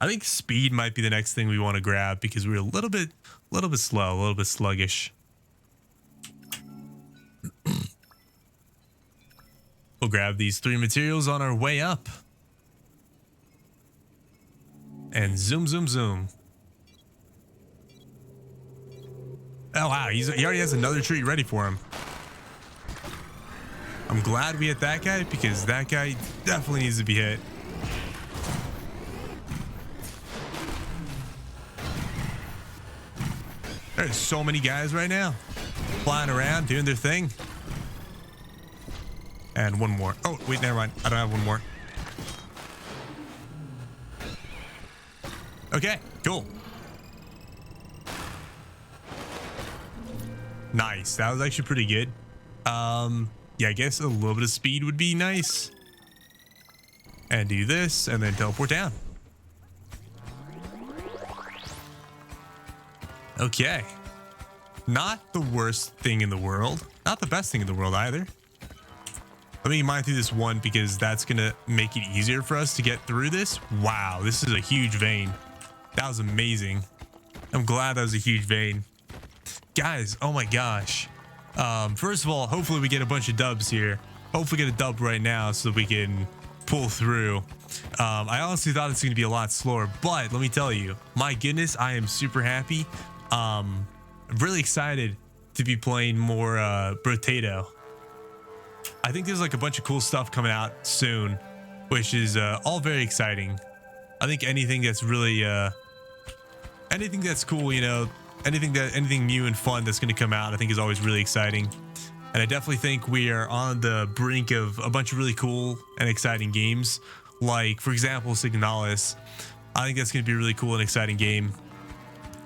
I think speed might be the next thing we want to grab because we're a little bit slow, a little bit sluggish. We'll grab these 3 materials on our way up. And zoom, zoom, zoom. Oh, wow. He already has another treat ready for him. I'm glad we hit that guy because that guy definitely needs to be hit. There's so many guys right now flying around doing their thing. And one more. Oh, wait, never mind. I don't have one more. Okay, cool. Nice. That was actually pretty good. Yeah, I guess a little bit of speed would be nice. And do this and then teleport down. Okay. Not the worst thing in the world. Not the best thing in the world either. Let me mine through this one because that's going to make it easier for us to get through this. Wow, this is a huge vein. That was amazing. I'm glad that was a huge vein. Guys, oh my gosh. First of all, hopefully we get a bunch of dubs here. Hopefully get a dub right now so we can pull through. I honestly thought it's going to be a lot slower, but let me tell you, my goodness, I am super happy. I'm really excited to be playing more Brotato. I think there's like a bunch of cool stuff coming out soon, which is all very exciting. I think anything that's really anything that's cool, you know, anything new and fun that's going to come out, I think is always really exciting. And I definitely think we are on the brink of a bunch of really cool and exciting games. Like, for example, Signalis. I think that's going to be a really cool and exciting game.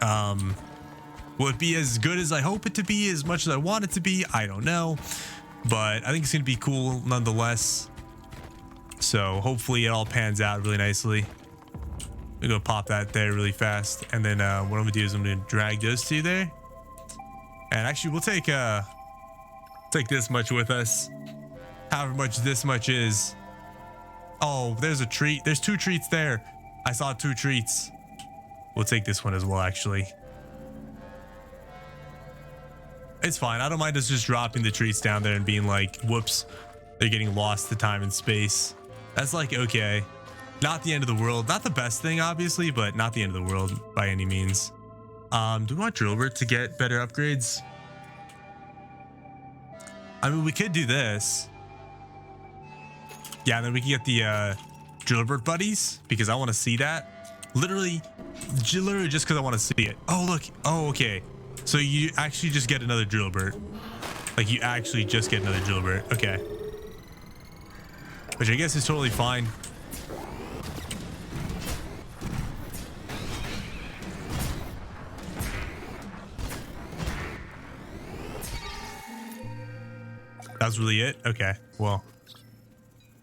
Will it be as good as I hope it to be, as much as I want it to be? I don't know. But I think it's going to be cool nonetheless. So hopefully it all pans out really nicely. I'm going to pop that there really fast. And then what I'm going to do is I'm going to drag those two there. And actually we'll take this much with us. However much this much is. Oh, there's a treat. There's 2 treats there. I saw 2 treats. We'll take this one as well, actually. It's fine. I don't mind us just dropping the treats down there and being like, whoops, they're getting lost to time and space. That's like, okay. Not the end of the world. Not the best thing, obviously, but not the end of the world by any means. Do we want Drillbert to get better upgrades? I mean, we could do this. Yeah, then we can get the Drillbert buddies because I want to see that. Literally just because I want to see it. Oh, look. Oh, okay. So you actually just get another Drillbert. Like, you actually just get another Drillbert. Okay. Which I guess is totally fine. That's really it? Okay. Well,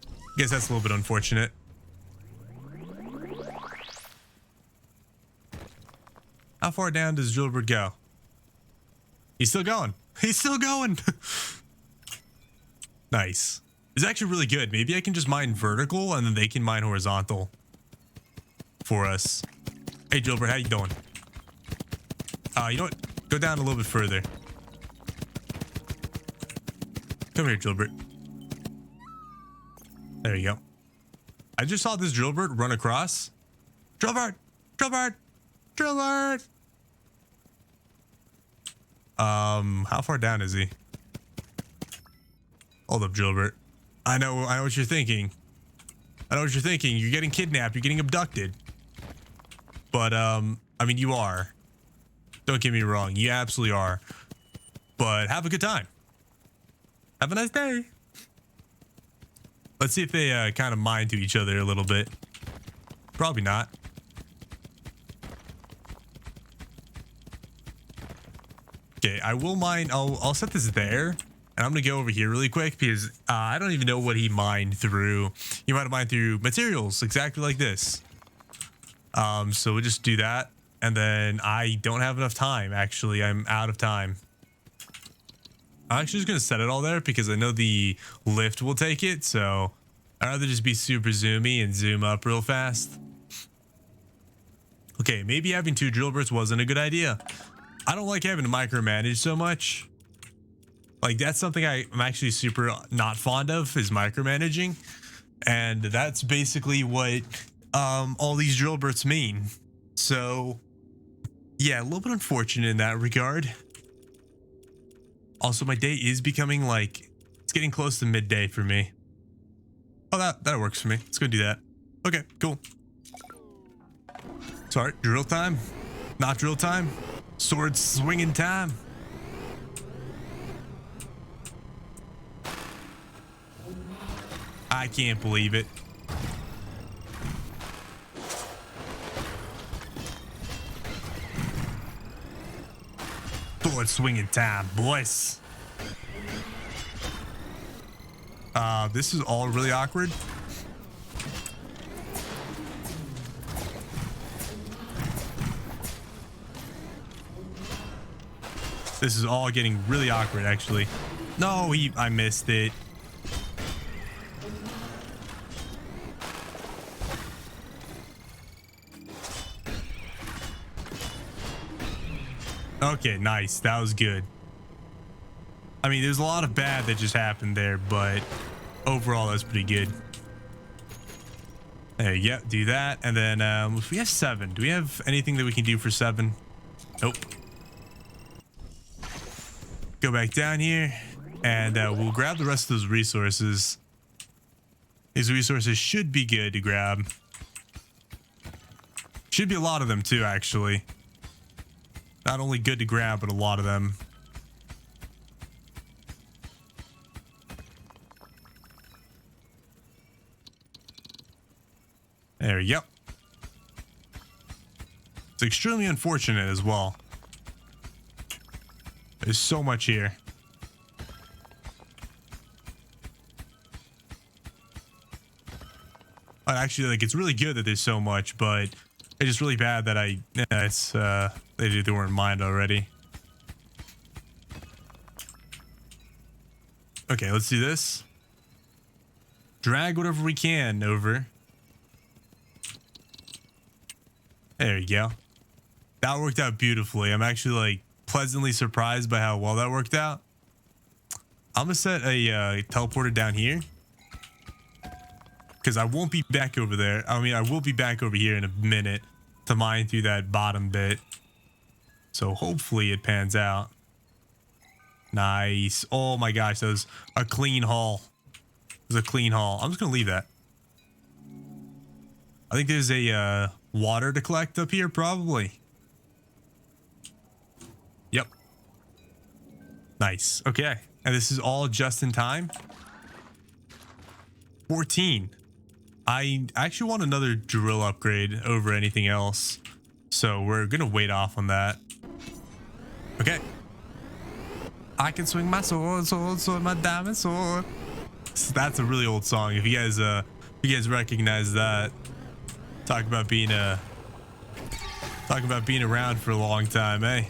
I guess that's a little bit unfortunate. How far down does Drillbert go? He's still going. He's still going. Nice. It's actually really good. Maybe I can just mine vertical and then they can mine horizontal for us. Hey, Drillbert, how you doing? You know what? Go down a little bit further. Come here, Drillbert. There you go. I just saw this Drillbert run across. Drillbert! Drillbert! Drillbert! How far down is he? Hold up, Drillbert. I know what you're thinking. I know what you're thinking. You're getting kidnapped. You're getting abducted. But, I mean, you are. Don't get me wrong. You absolutely are. But have a good time. Have a nice day. Let's see if they kind of mine to each other a little bit. Probably not. Okay, I will mine. I'll set this there, and I'm gonna go over here really quick because I don't even know what he mined through. He might have mined through materials exactly like this. So we'll just do that, and then I don't have enough time. Actually, I'm out of time. I'm actually just gonna set it all there because I know the lift will take it. So I'd rather just be super zoomy and zoom up real fast. Okay, maybe having two Drillberts wasn't a good idea. I don't like having to micromanage so much. Like, that's something I'm actually super not fond of, is micromanaging. And that's basically what all these Drillberts mean. So, yeah, a little bit unfortunate in that regard. Also, my day is becoming, like, it's getting close to midday for me. Oh, that works for me. Let's go do that. Okay, cool. Sorry, drill time? Not drill time? Sword swinging time. I can't believe it. Sword swinging time, boys. This is all really awkward. This is all getting really awkward, actually. No, I missed it. Okay, nice. That was good. I mean, there's a lot of bad that just happened there, but overall, that's pretty good. There you go. Do that. And then if we have 7, do we have anything that we can do for 7? Nope. Go back down here, and we'll grab the rest of those resources. These resources should be good to grab. Should be a lot of them too, actually. Not only good to grab, but a lot of them. There you go. It's extremely unfortunate as well. There's so much here. But actually, like, it's really good that there's so much, but it's just really bad that they weren't mined already. Okay, let's do this. Drag whatever we can over. There you go. That worked out beautifully. I'm actually, like, pleasantly surprised by how well that worked out. I'm gonna set a teleporter down here because I won't be back over there. I mean, I will be back over here in a minute to mine through that bottom bit. So hopefully it pans out. Nice. Oh my gosh, that was a clean haul. It was a clean haul. I'm just gonna leave that. I think there's a water to collect up here, probably. Yep. Nice. Okay. And this is all just in time. 14. I actually want another drill upgrade over anything else. So we're gonna wait off on that. Okay. I can swing my sword, my diamond sword. So that's a really old song. If you guys recognize that. Talk about being around for a long time, eh?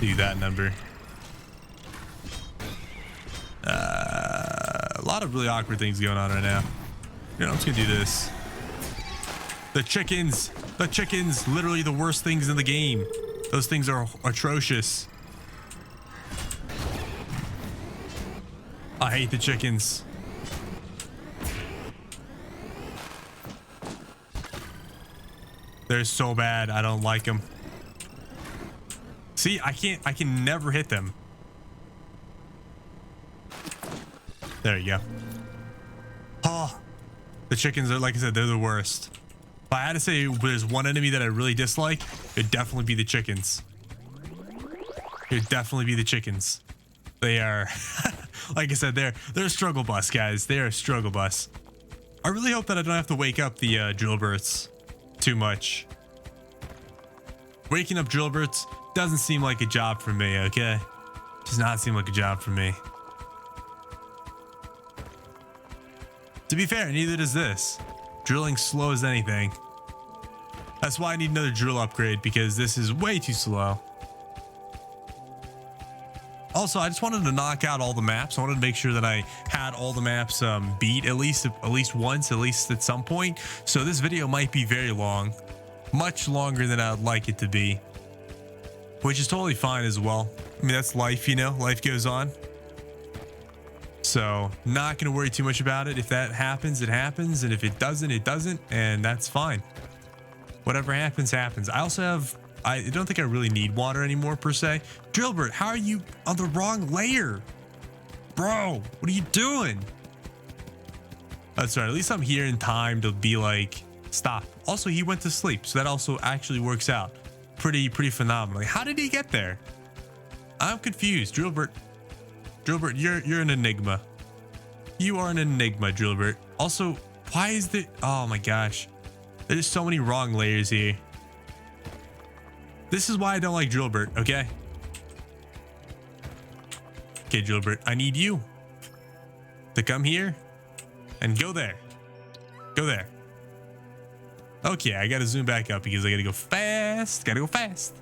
Do that number. A lot of really awkward things going on right now. You know, I'm just gonna do this. The chickens, literally the worst things in the game. Those things are atrocious. I hate the chickens. They're so bad. I don't like them. See, I can never hit them. There you go. Oh, the chickens are, like I said, they're the worst. If I had to say there's one enemy that I really dislike, it'd definitely be the chickens. It'd definitely be the chickens. They are, like I said, they're a struggle bus, guys. They're a struggle bus. I really hope that I don't have to wake up the drillberts too much. Waking up drillberts doesn't seem like a job for me, okay? Does not seem like a job for me. To be fair, neither does this. Drilling slow as anything. That's why I need another drill upgrade, because this is way too slow. Also, I just wanted to knock out all the maps. I wanted to make sure that I had all the maps beat at least once, at least at some point. So this video might be very long, much longer than I'd like it to be, which is totally fine as well. I mean, that's life, you know, life goes on. So not going to worry too much about it. If that happens, it happens. And if it doesn't, it doesn't. And that's fine. Whatever happens, happens. I also have, I don't think I really need water anymore per se. Drillbert, how are you on the wrong layer? Bro, what are you doing? That's right. At least I'm here in time to be like, stop. Also, he went to sleep. So that also actually works out pretty phenomenally. How did he get there? I'm confused. Drillbert, you're an enigma. You are an enigma, Drillbert. Also, why is there, oh my gosh. There's so many wrong layers here. This is why I don't like Drillbert, okay? Okay, Drillbert, I need you to come here and go there. Go there. Okay, I gotta zoom back up because I gotta go fast. Gotta go fast.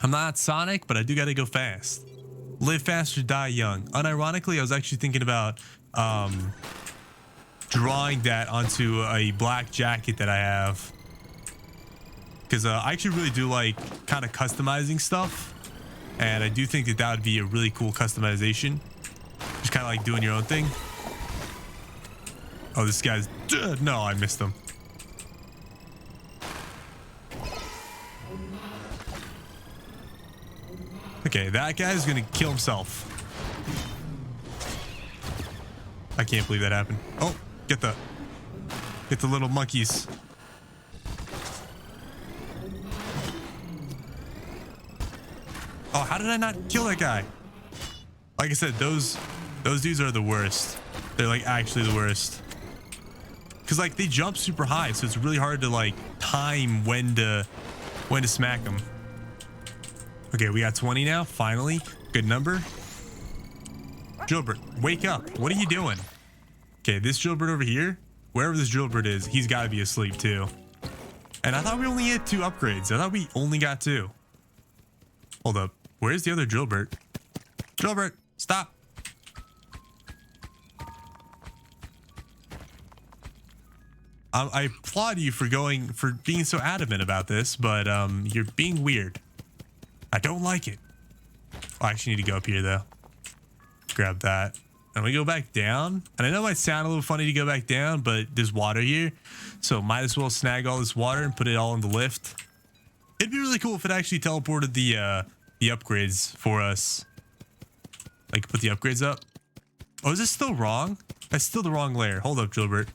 I'm not Sonic, but I do gotta go fast. Live fast or die young. Unironically, I was actually thinking about drawing that onto a black jacket that I have, because I actually really do like kind of customizing stuff, and I do think that would be a really cool customization. Just kind of like doing your own thing. Oh, this guy's, no, I missed him. Okay, that guy's gonna kill himself. I can't believe that happened. Oh, get the little monkeys. Oh, how did I not kill that guy? Like I said, those dudes are the worst. They're like actually the worst. Cause like they jump super high, so it's really hard to like time when to smack them. Okay, we got 20 now, finally. Good number. Drillbert, wake up. What are you doing? Okay, this Drillbert over here, wherever this Drillbert is, he's got to be asleep too. And I thought we only had 2 upgrades. I thought we only got 2. Hold up. Where's the other Drillbert? Drillbert, stop. I applaud you for being so adamant about this, but you're being weird. I don't like it. Oh, I actually need to go up here though. Grab that. And we go back down. And I know it might sound a little funny to go back down, but there's water here. So might as well snag all this water and put it all in the lift. It'd be really cool if it actually teleported the upgrades for us. Like put the upgrades up. Oh, is this still wrong? That's still the wrong layer. Hold up, Gilbert.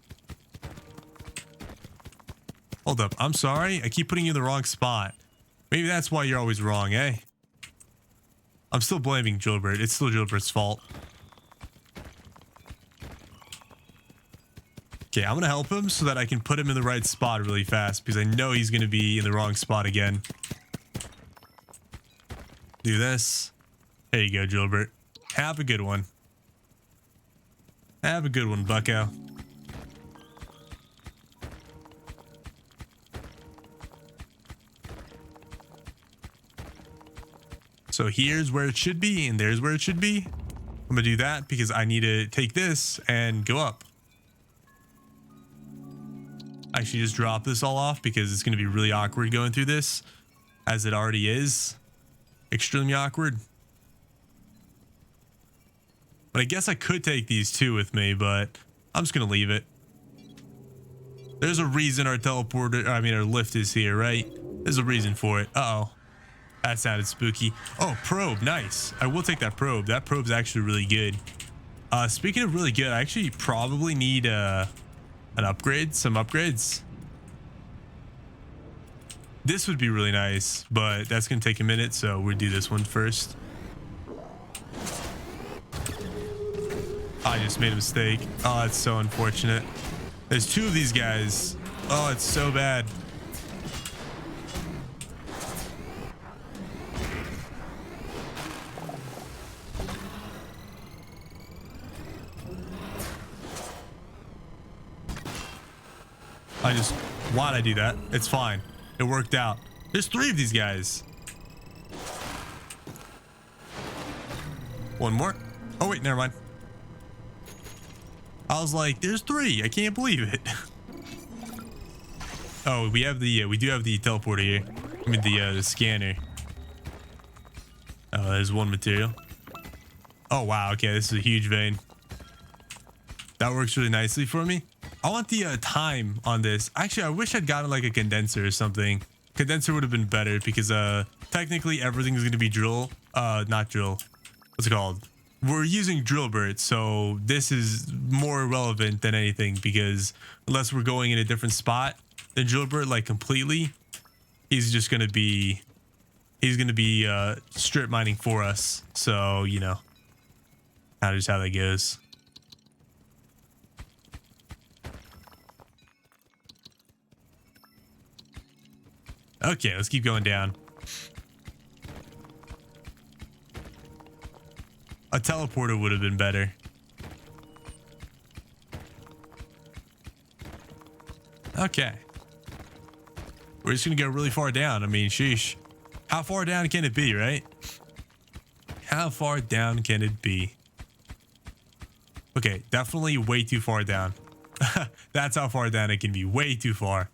Hold up. I'm sorry. I keep putting you in the wrong spot. Maybe that's why you're always wrong, eh? I'm still blaming Gilbert. It's still Gilbert's fault. Okay, I'm going to help him so that I can put him in the right spot really fast because I know he's going to be in the wrong spot again. Do this. There you go, Gilbert. Have a good one. Have a good one, bucko. So here's where it should be, and there's where it should be. I'm gonna do that because I need to take this and go up. Actually, just drop this all off because it's gonna be really awkward going through this, as it already is. Extremely awkward. But I guess I could take these two with me, but I'm just gonna leave it. There's a reason our our lift is here, right? There's a reason for it. Uh-oh. That sounded spooky. Oh, probe. Nice. I will take that probe. That probe's actually really good. Speaking of really good, I actually probably need an upgrade. Some upgrades. This would be really nice, but that's going to take a minute, so we'll do this one first. I just made a mistake. Oh, that's so unfortunate. There's two of these guys. Oh, it's so bad. Why'd I do that? It's fine. It worked out. There's three of these guys. One more. Oh, wait, never mind. I was like, there's three. I can't believe it. Oh, we do have the teleporter here. I mean, the scanner. Oh, there's one material. Oh, wow. Okay, this is a huge vein. That works really nicely for me. I want the time on this. Actually, I wish I'd gotten like a condenser or something. Condenser would have been better because technically everything's going to be not drill. What's it called? We're using Drillbert, so this is more relevant than anything because unless we're going in a different spot than Drillbert like completely, he's going to be strip mining for us. So, you know, that's just how that goes. Okay, let's keep going down. A teleporter would have been better. Okay. We're just gonna go really far down. I mean, sheesh. How far down can it be, right? How far down can it be? Okay, definitely way too far down. That's how far down it can be. Way too far.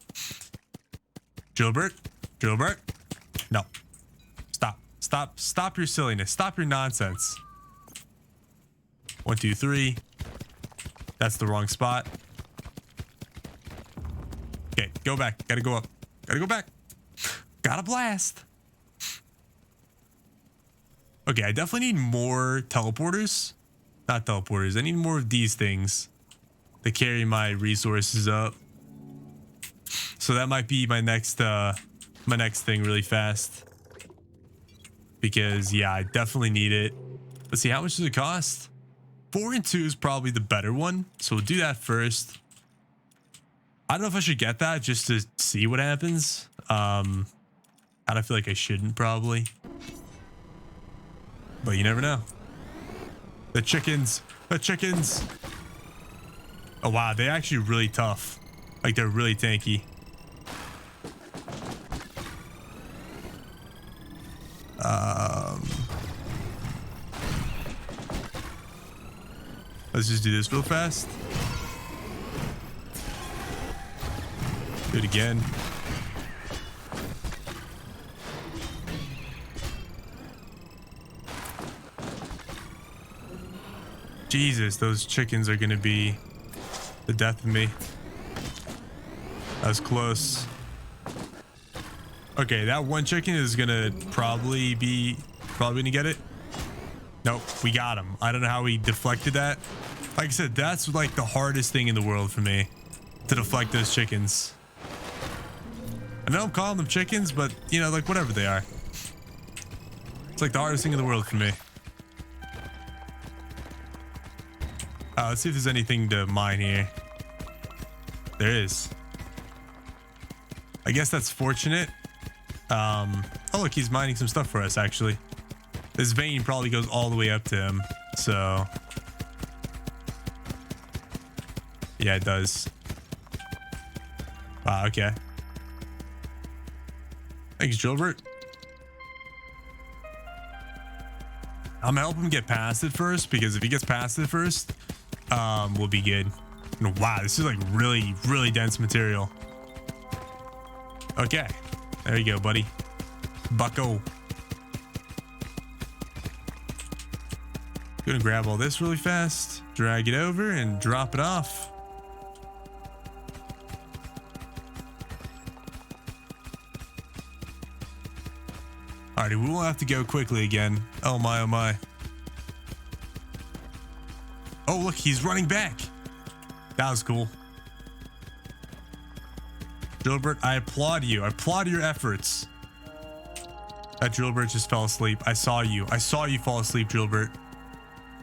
Gilbert? Gilbert? No. Stop your silliness. Stop your nonsense. 1, 2, 3. That's the wrong spot. Okay, go back. Gotta go up. Gotta go back. Gotta blast. Okay, I definitely need more teleporters. Not teleporters. I need more of these things to carry my resources up. So that might be my next thing really fast. Because yeah, I definitely need it. Let's see, how much does it cost? 4 and 2 is probably the better one. So we'll do that first. I don't know if I should get that just to see what happens. I don't feel like I shouldn't probably. But you never know. The chickens. Oh wow, they're actually really tough. Like they're really tanky. Let's just do this real fast. Do it again. Jesus, those chickens are gonna be the death of me. That was close. Okay, that one chicken is gonna probably gonna get it. Nope, we got him. I don't know how we deflected that. Like I said, that's like the hardest thing in the world for me, to deflect those chickens. I know I'm calling them chickens, but you know, like whatever they are. It's like the hardest thing in the world for me. Let's see if there's anything to mine here. There is. I guess that's fortunate. Oh look, he's mining some stuff for us actually. This vein probably goes all the way up to him, so yeah, it does. Wow, okay. Thanks, Gilbert. I'm gonna help him get past it first, because if he gets past it first, we'll be good. And wow, this is like really, really dense material. Okay, there you go, buddy. Bucko. Gonna grab all this really fast, drag it over, and drop it off. Alrighty, we won't have to go quickly again. Oh my, oh my. Oh look, he's running back. That was cool. Gilbert, I applaud you. I applaud your efforts. That Gilbert just fell asleep. I saw you. I saw you fall asleep, Gilbert.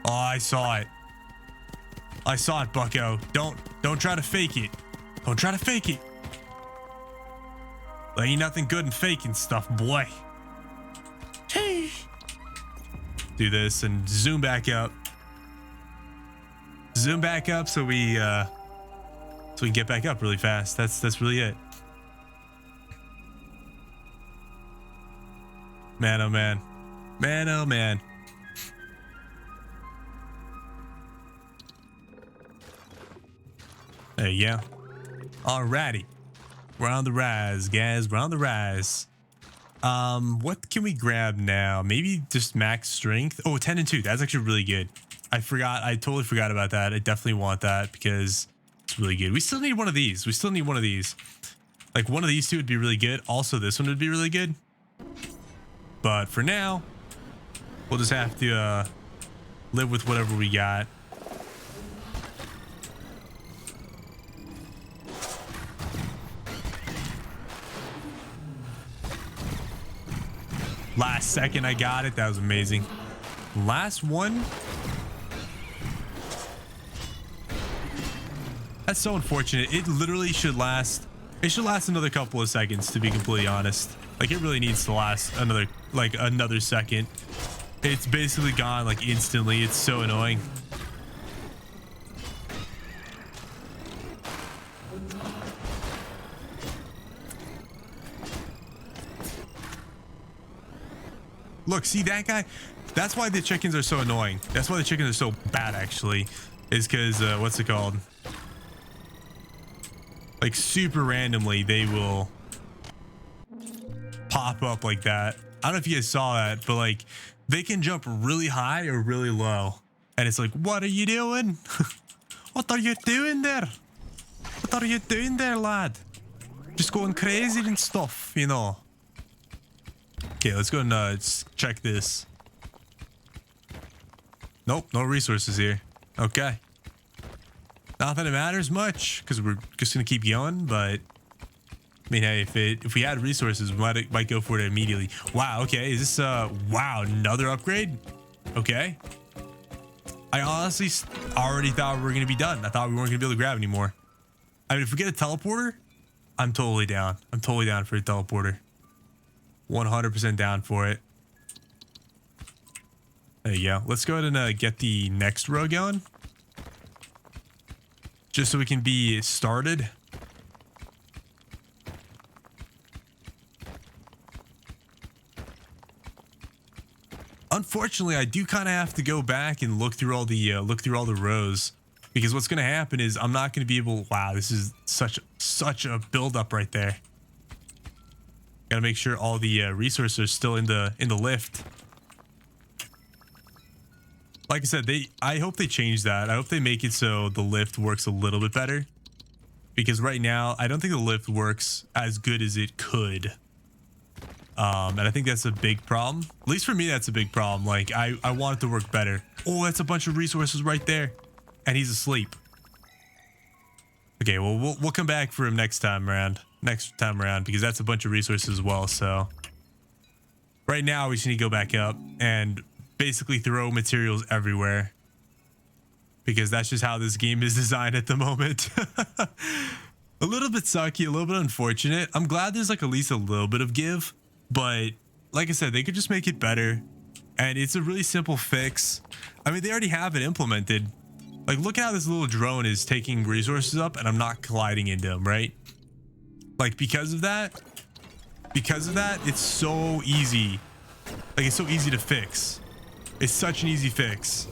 Oh, I saw it. I saw it, Bucko. Don't try to fake it. Don't try to fake it. There ain't nothing good in faking stuff, boy. Hey. Do this and zoom back up. Zoom back up so we can get back up really fast. That's really it. Man, oh man. Man, oh man. There you go. Alrighty. We're on the rise, guys. We're on the rise. What can we grab now? Maybe just max strength. Oh, 10 and 2. That's actually really good. I forgot. I totally forgot about that. I definitely want that because it's really good. We still need one of these. We still need one of these. Like one of these two would be really good. Also, this one would be really good. But for now, we'll just have to live with whatever we got. Last second I got it. That was amazing. Last one. That's so unfortunate. It literally should last. It should last another couple of seconds, to be completely honest. Like it really needs to last another second. It's basically gone like instantly. It's so annoying. Look, see that guy? That's why the chickens are so annoying. That's why the chickens are so bad, actually. Is because, what's it called? Like, super randomly, they will pop up like that. I don't know if you guys saw that, but, like, they can jump really high or really low. And it's like, what are you doing? What are you doing there? What are you doing there, lad? Just going crazy and stuff, you know. Okay, let's go and check this. Nope, no resources here. Okay. Not that it matters much, because we're just gonna keep going. But I mean, hey, if we had resources, we might go for it immediately. Wow. Okay, is this wow, another upgrade? Okay. I honestly already thought we were gonna be done. I thought we weren't gonna be able to grab anymore. I mean, if we get a teleporter, I'm totally down. I'm totally down for a teleporter. 100% down for it. There you go. Let's go ahead and get the next row going. Just so we can be started. Unfortunately, I do kind of have to go back and look through all the rows, because what's going to happen is I'm not going to be able. Wow, this is such a build up right there. Gotta make sure all the resources are still in the lift. Like I said, I hope they change that. I hope they make it so the lift works a little bit better. Because right now, I don't think the lift works as good as it could. And I think that's a big problem. At least for me, that's a big problem. Like, I want it to work better. Oh, that's a bunch of resources right there. And he's asleep. Okay, well, we'll come back for him next time around. Because that's a bunch of resources as well. So right now, we just need to go back up and basically throw materials everywhere. Because that's just how this game is designed at the moment. A little bit sucky, a little bit unfortunate. I'm glad there's like at least a little bit of give. But like I said, they could just make it better. And it's a really simple fix. I mean, they already have it implemented. Like, look at how this little drone is taking resources up and I'm not colliding into them, right? Like, because of that, it's so easy. Like, it's so easy to fix. It's such an easy fix.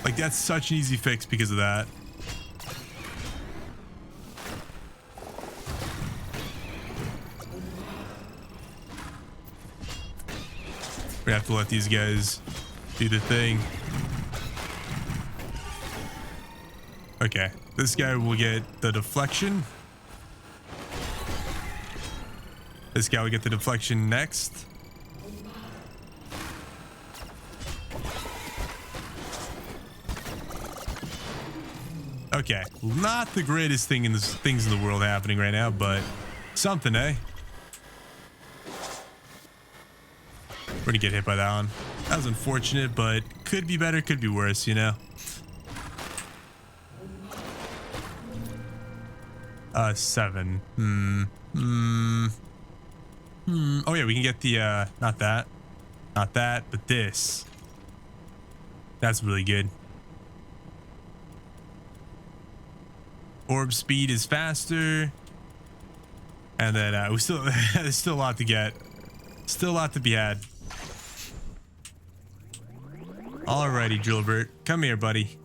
Like, that's such an easy fix because of that. We have to let these guys do the thing. Okay, this guy will get the deflection. This guy will get the deflection next. Okay, not the greatest thing in this things in the world happening right now, but something, eh? We're gonna get hit by that one. That was unfortunate, but could be better, could be worse, you know? 7. Oh yeah, we can get the, not that, but this. That's really good. Orb speed is faster. And then, we still, there's still a lot to get. Still a lot to be had. Alrighty, Drillbert. Come here, buddy.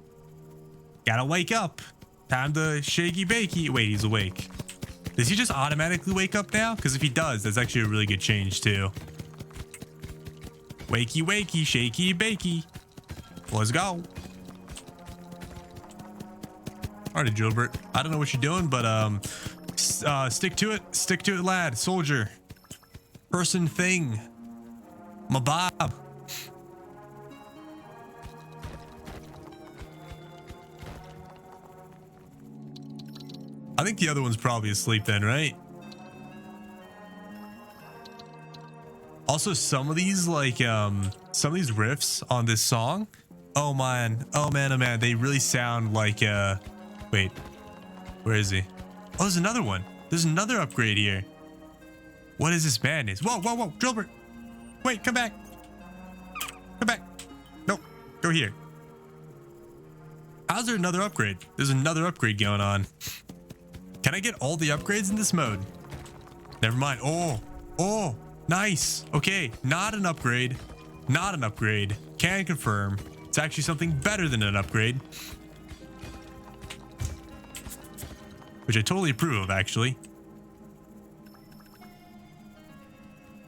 Gotta wake up. Time to shaky bakey. Wait, he's awake. Does he just automatically wake up now? Because if he does, that's actually a really good change, too. Wakey, wakey, shaky bakey. Let's go. Alrighty, Drillbert. I don't know what you're doing, but stick to it. Stick to it, lad. Soldier. Person, thing. My Bob. I think the other one's probably asleep then, right? Also, some of these, like, some of these riffs on this song, oh man, they really sound like, wait, where is he? Oh, there's another one. There's another upgrade here. What is this madness? Whoa, whoa, whoa, Drillbert. Wait, come back. Come back. Nope, go here. How's there another upgrade? There's another upgrade going on. Can I get all the upgrades in this mode? Never mind. Oh, nice. Okay, not an upgrade. Not an upgrade. Can confirm. It's actually something better than an upgrade. Which I totally approve of, actually.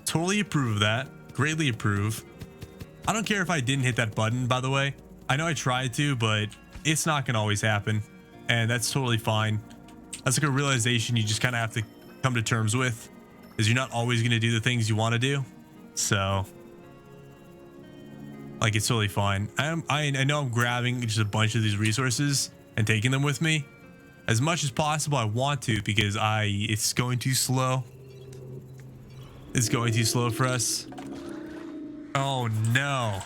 Totally approve of that. Greatly approve. I don't care if I didn't hit that button, by the way. I know I tried to, but it's not going to always happen. And that's totally fine. That's like a realization you just kind of have to come to terms with, is you're not always going to do the things you want to do. So, like, it's totally fine. I know I'm grabbing just a bunch of these resources and taking them with me as much as possible. I want to, because it's going too slow. It's going too slow for us. Oh no,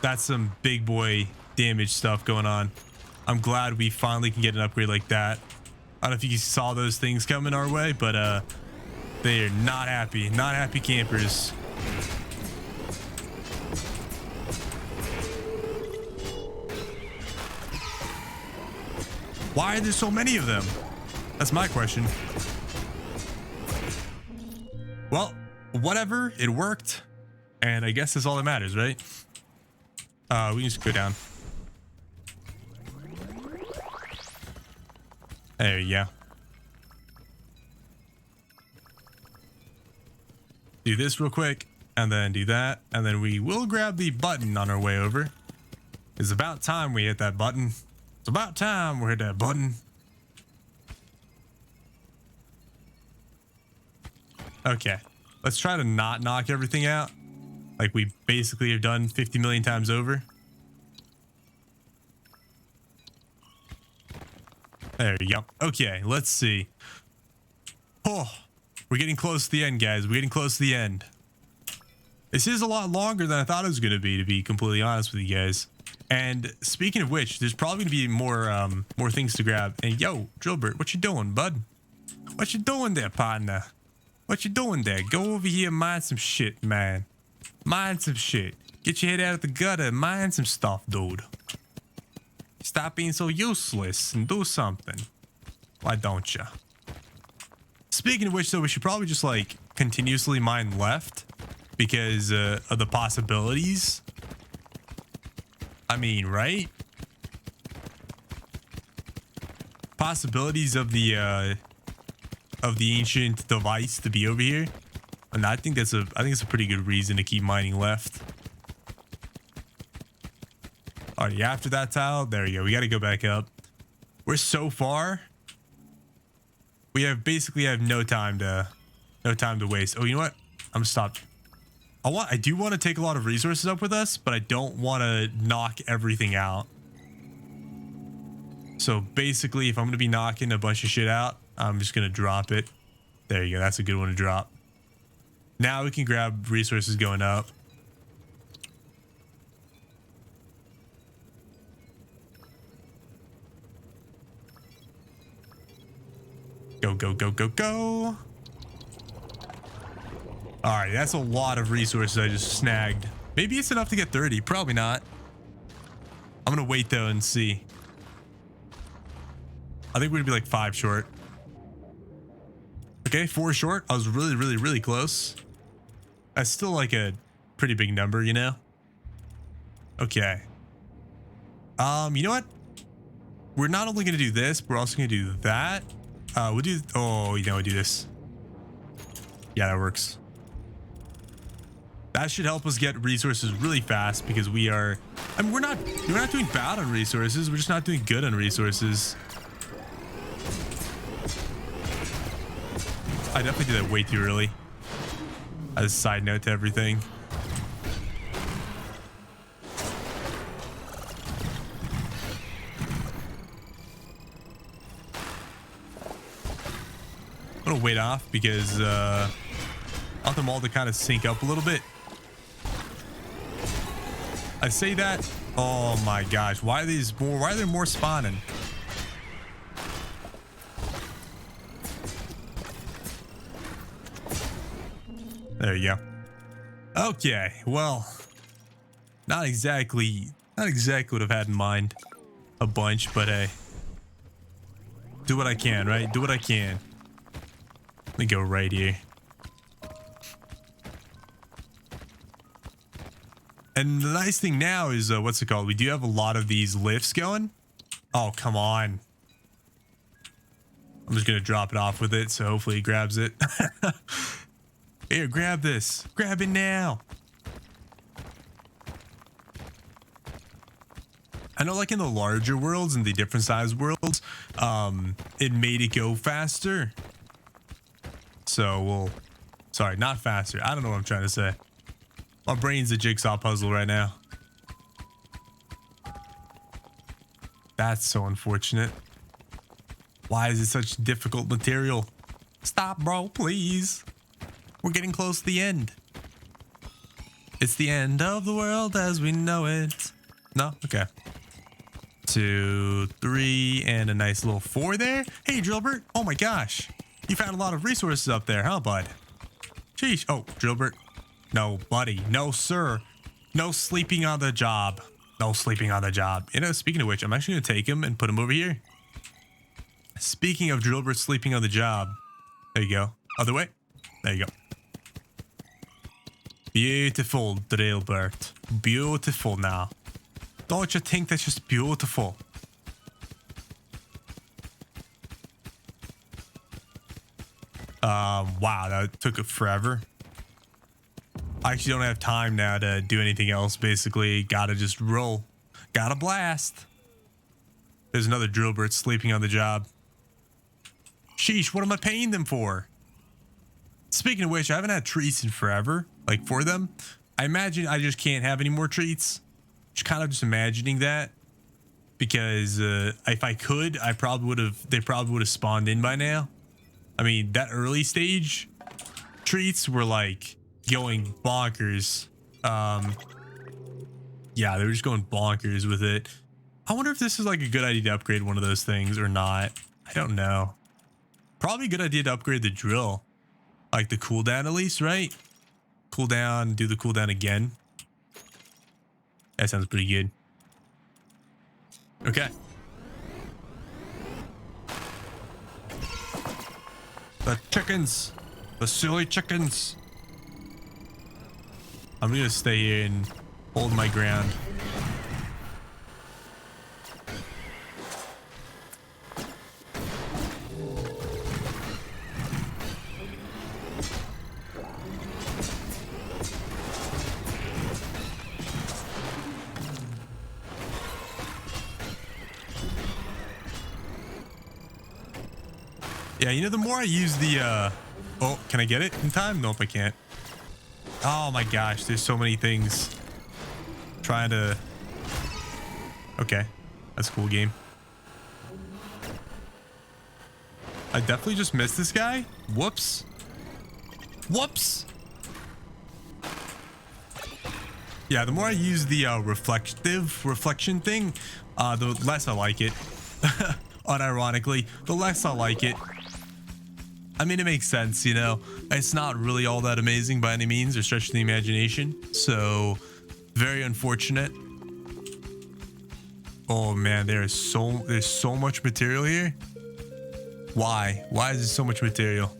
that's some big boy damage stuff going on. I'm glad we finally can get an upgrade like that. I don't know if you saw those things coming our way, but they are not happy. Not happy campers. Why are there so many of them? That's my question. Well, whatever. It worked. And I guess that's all that matters, right? We can just go down. There you go. Do this real quick, and then do that, and then we will grab the button on our way over. It's about time we hit that button. It's about time we hit that button. Okay. Let's try to not knock everything out. Like we basically have done 50 million times over. There you go. Okay, let's see. Oh, we're getting close to the end, guys. We're getting close to the end. This is a lot longer than I thought it was going to be completely honest with you guys. And speaking of which, there's probably going to be more things to grab. And yo, Drillbert, what you doing, bud? What you doing there, partner? What you doing there? Go over here and mind some shit, man. Mind some shit. Get your head out of the gutter and mind some stuff, dude. Stop being so useless and do something. Why don't you? Speaking of which, though, we should probably just, like, continuously mine left. Because of the possibilities. I mean, right? Possibilities of the ancient device to be over here. And I think it's a pretty good reason to keep mining left. Alrighty, after that tile, there you go. We got to go back up. We're so far. We basically have no time to waste. Oh, you know what? I'm gonna stop. I do want to take a lot of resources up with us, but I don't want to knock everything out. So basically, if I'm going to be knocking a bunch of shit out, I'm just going to drop it. There you go. That's a good one to drop. Now we can grab resources going up. Go, go, go, go, go. All right, that's a lot of resources I just snagged. Maybe it's enough to get 30. Probably not. I'm going to wait, though, and see. I think we're going to be like 5 short. Okay, 4 short. I was really, really, really close. That's still like a pretty big number, you know? Okay. You know what? We're not only going to do this, but we're also going to do that. We'll do... Oh, you know, we'll do this. Yeah, that works. That should help us get resources really fast because we are... I mean, we're not doing bad on resources. We're just not doing good on resources. I definitely did that way too early. As a side note to everything. I'm gonna wait off because I want them all to kind of sync up a little bit. I say that. Oh my gosh, why are there more spawning? There you go. Okay, well, not exactly what I've had in mind a bunch, but hey, do what I can, right? Do what I can. Let me go right here. And the nice thing now is, what's it called? We do have a lot of these lifts going. Oh, come on. I'm just going to drop it off with it, so hopefully he grabs it. Here, grab this. Grab it now. I know, like in the larger worlds and the different size worlds, it made it go faster. So we'll... Sorry, not faster. I don't know what I'm trying to say. My brain's a jigsaw puzzle right now. That's so unfortunate. Why is it such difficult material? Stop, bro, please. We're getting close to the end. It's the end of the world as we know it. No? Okay. 2, 3, and a nice little 4 there. Hey, Drillbert. Oh my gosh. You found a lot of resources up there, huh, bud? Sheesh. Oh, Drillbert. No, buddy. No, sir. No sleeping on the job. No sleeping on the job. You know, speaking of which, I'm actually going to take him and put him over here. Speaking of Drillbert sleeping on the job. There you go. Other way. There you go. Beautiful, Drillbert. Beautiful now. Don't you think that's just beautiful? Wow, that took forever. I actually don't have time now to do anything else, basically. Gotta just roll. Gotta blast. There's another Drillbert sleeping on the job. Sheesh, what am I paying them for? Speaking of which, I haven't had treats in forever, like for them. I imagine I just can't have any more treats. Just kind of just imagining that, because if I could, I probably would have. They probably would have spawned in by now. I mean, that early stage treats were like going bonkers. Yeah, they were just going bonkers with it. I wonder if this is like a good idea to upgrade one of those things or not. I don't know. Probably a good idea to upgrade the drill. Like the cooldown at least, right? Cooldown, do the cooldown again. That sounds pretty good. Okay. The chickens. The silly chickens. I'm gonna stay here and hold my ground. Yeah, you know, the more I use the, oh, can I get it in time? Nope, I can't. Oh my gosh, there's so many things. Trying to... Okay, that's a cool game. I definitely just missed this guy. Whoops. Whoops. Yeah, the more I use the reflection thing, the less I like it. Unironically, the less I like it. I mean, it makes sense, you know. It's not really all that amazing by any means or stretching the imagination. So, very unfortunate. Oh man, there's so much material here. Why? Why is there so much material?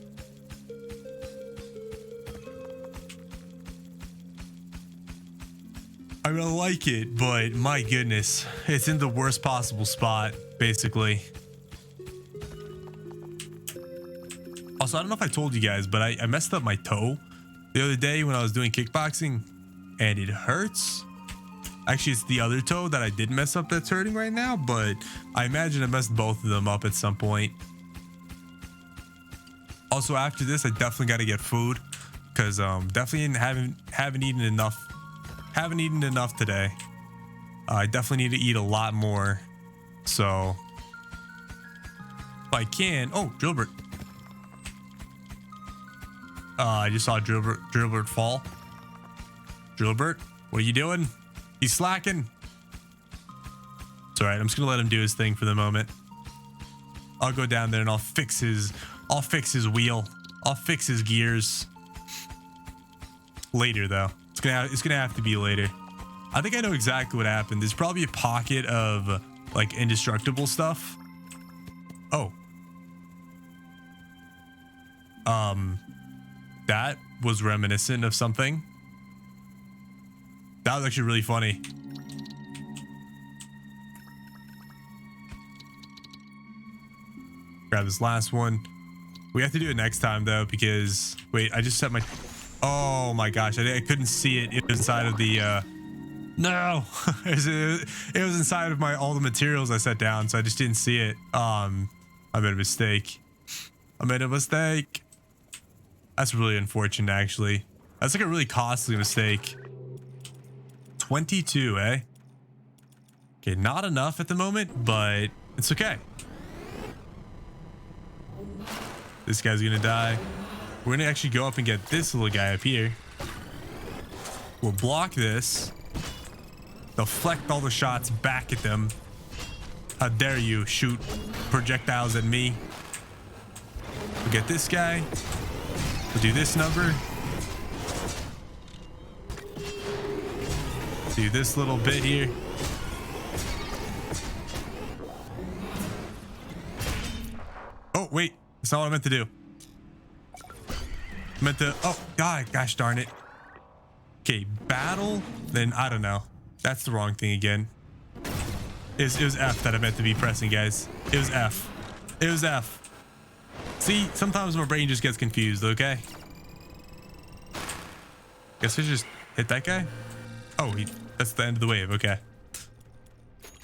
I mean, I like it, but my goodness, it's in the worst possible spot, basically. Also, I don't know if I told you guys, but I messed up my toe the other day when I was doing kickboxing, and it hurts. Actually, it's the other toe that I did mess up that's hurting right now, but I imagine I messed both of them up at some point. Also, after this, I definitely got to get food, because definitely haven't eaten enough. Haven't eaten enough today. I definitely need to eat a lot more. So, if I can, oh, Drillbert. I just saw Drillbert fall. Drillbert, what are you doing? He's slacking. It's all right. I'm just gonna let him do his thing for the moment. I'll go down there and I'll fix his wheel. I'll fix his gears. Later though. It's gonna have to be later. I think I know exactly what happened. There's probably a pocket of like indestructible stuff. Oh. That was reminiscent of something. That was actually really funny. Grab this last one. We have to do it next time though, because wait, I just set my... Oh my gosh, I couldn't see it. It was inside of the no. It was inside of all the materials I set down, so I just didn't see it. I made a mistake. That's really unfortunate, actually. That's like a really costly mistake. 22, eh? Okay, not enough at the moment, but it's okay. This guy's gonna die. We're gonna actually go up and get this little guy up here. We'll block this. Deflect all the shots back at them. How dare you shoot projectiles at me? We'll get this guy. We'll do this number. Do this little bit here. Oh, wait. That's not what I meant to do. I meant to... Oh, God. Gosh darn it. Okay, battle. Then, I don't know. That's the wrong thing again. It was F that I meant to be pressing, guys. It was F. It was F. See, sometimes my brain just gets confused, okay? Guess I just hit that guy? Oh, that's the end of the wave, okay.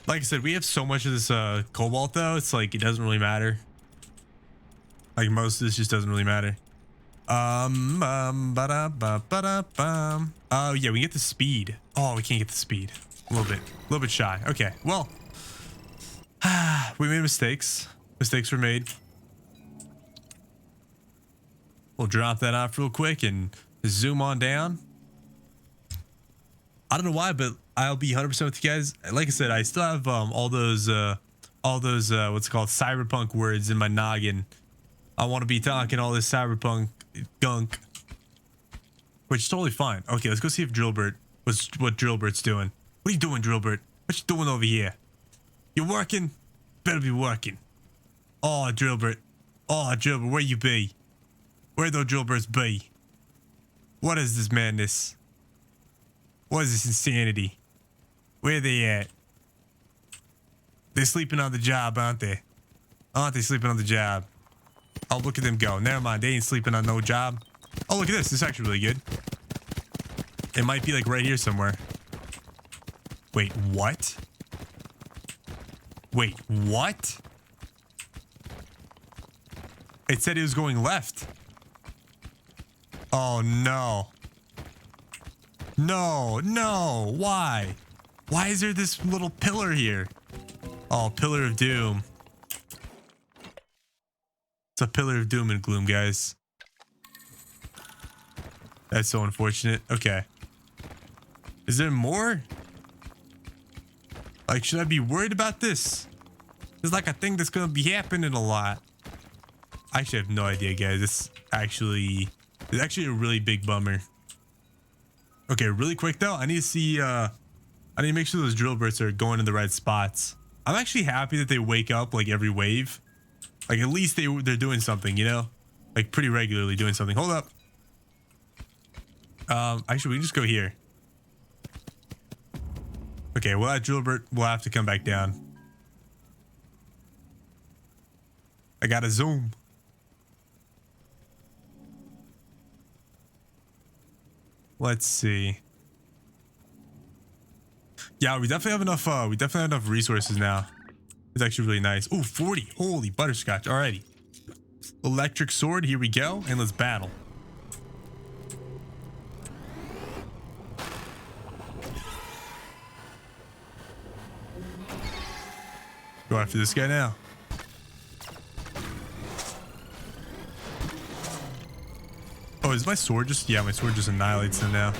Like I said, we have so much of this cobalt, though. It's like, it doesn't really matter. Like, most of this just doesn't really matter. Oh yeah, we get the speed. Oh, we can't get the speed. A little bit shy. Okay, well, we made mistakes. Mistakes were made. We'll drop that off real quick and zoom on down. I don't know why, but I'll be 100% with you guys. Like I said, I still have all those what's it called, cyberpunk words in my noggin. I want to be talking all this cyberpunk gunk, which is totally fine. Okay, let's go see if what Drillbert's doing. What are you doing, Drillbert? What you doing over here? You working? Better be working. Oh, Drillbert. Oh, Drillbert, where you be? Where those Drillberts be? What is this madness? What is this insanity? Where they at? They're sleeping on the job, aren't they? Aren't they sleeping on the job? Oh, look at them go. Never mind. They ain't sleeping on no job. Oh, look at this. This is actually really good. It might be like right here somewhere. Wait, what? Wait, what? It said it was going left. Oh, no. No, no. Why? Why is there this little pillar here? Oh, pillar of doom. It's a pillar of doom and gloom, guys. That's so unfortunate. Okay. Is there more? Like, should I be worried about this? It's like a thing that's gonna be happening a lot. I actually have no idea, guys. It's actually a really big bummer. Okay, really quick though, I need to see I need to make sure those Drillberts are going in the right spots. I'm actually happy that they wake up like every wave. Like at least they're doing something, you know? Like pretty regularly doing something. Hold up. Actually we can just go here. Okay, well that Drillbert will have to come back down. I gotta zoom. Let's see. Yeah, we definitely have enough resources now. It's actually really nice. Oh, 40. Holy butterscotch. Alrighty. Electric sword, here we go, and let's battle. Go after this guy now. Oh, is my sword just... Yeah, my sword just annihilates them now.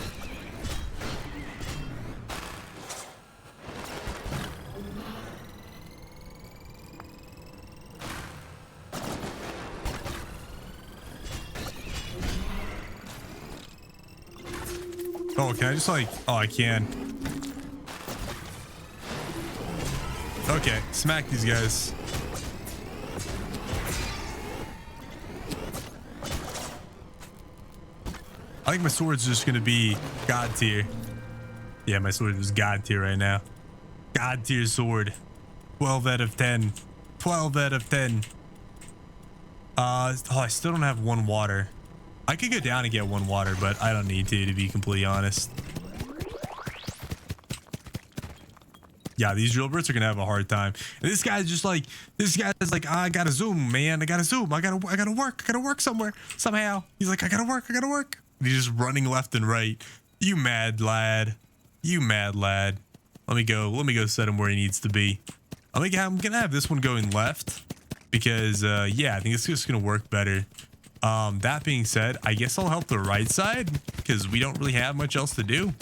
Oh, can I just like... Oh, I can. Okay, smack these guys. I think my sword's just gonna be God tier. Yeah, my sword is God tier right now. God tier sword. 12 out of 10. 12 out of 10. Oh, I still don't have one water. I could go down and get one water, but I don't need to be completely honest. Yeah, these Drillberts are gonna have a hard time. And this guy's like, I gotta zoom, man. I gotta zoom. I gotta work somewhere. Somehow. He's like, I gotta work. And he's just running left and right. You mad lad. You mad lad. Let me go set him where he needs to be. I'm gonna have this one going left. Because yeah, I think it's just gonna work better. That being said, I guess I'll help the right side because we don't really have much else to do.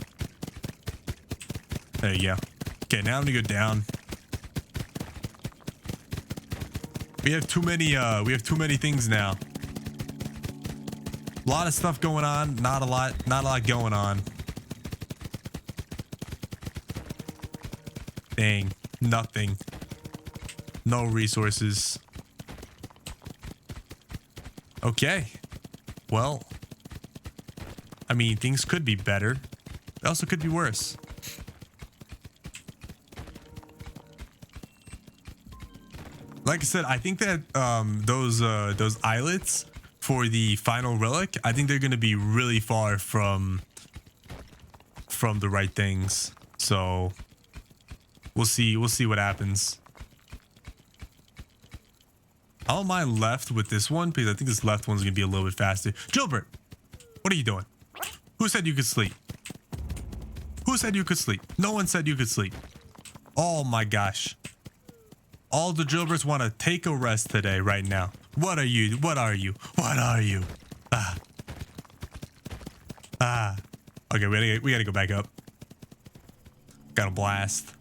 There you go. Okay, now I'm gonna go down. We have too many things now. A lot of stuff going on, not a lot going on. Dang, nothing. No resources. Okay. Well, I mean, things could be better. They also could be worse. Like I said, I think that those islets for the final relic, I think they're going to be really far from the right things. So we'll see what happens. I don't mind left with this one because I think this left one's gonna be a little bit faster. Gilbert, what are you doing? Who said you could sleep? Who said you could sleep? No one said you could sleep. Oh my gosh. All the Gilberts want to take a rest today, right now. What are you? What are you? What are you? Okay, we gotta go back up. Got a blast.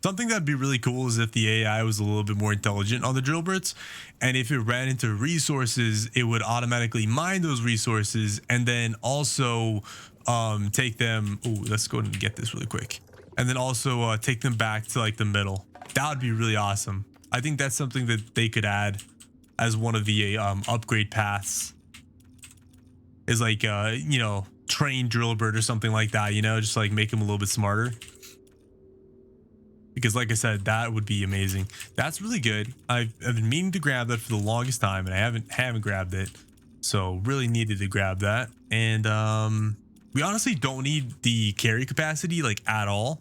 Something that'd be really cool is if the AI was a little bit more intelligent on the Drillbirds, and if it ran into resources, it would automatically mine those resources and then also take them. Ooh, let's go and get this really quick. And then also take them back to like the middle. That would be really awesome. I think that's something that they could add as one of the upgrade paths. Is like you know, train Drillbird or something like that. You know, just like make them a little bit smarter. Because like I said, that would be amazing. That's really good. I've been meaning to grab that for the longest time, and I haven't grabbed it. So really needed to grab that. And we honestly don't need the carry capacity like at all.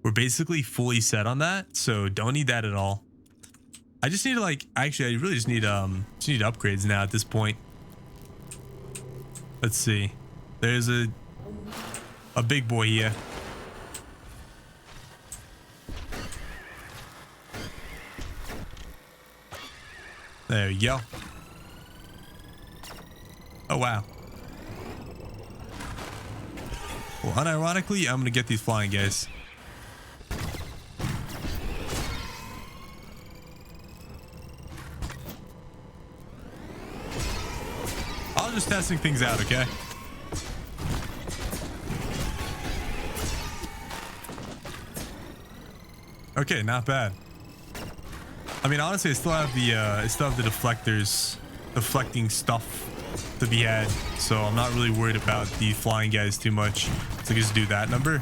We're basically fully set on that, so don't need that at all. I just need to like, actually I really just need upgrades now at this point. Let's see. There's a big boy here. There you go. Oh, wow. Well, unironically, I'm going to get these flying guys. I'm just testing things out, okay? Okay, not bad. I mean, honestly, I still have the deflectors, deflecting stuff to be had, so I'm not really worried about the flying guys too much. So just do that number,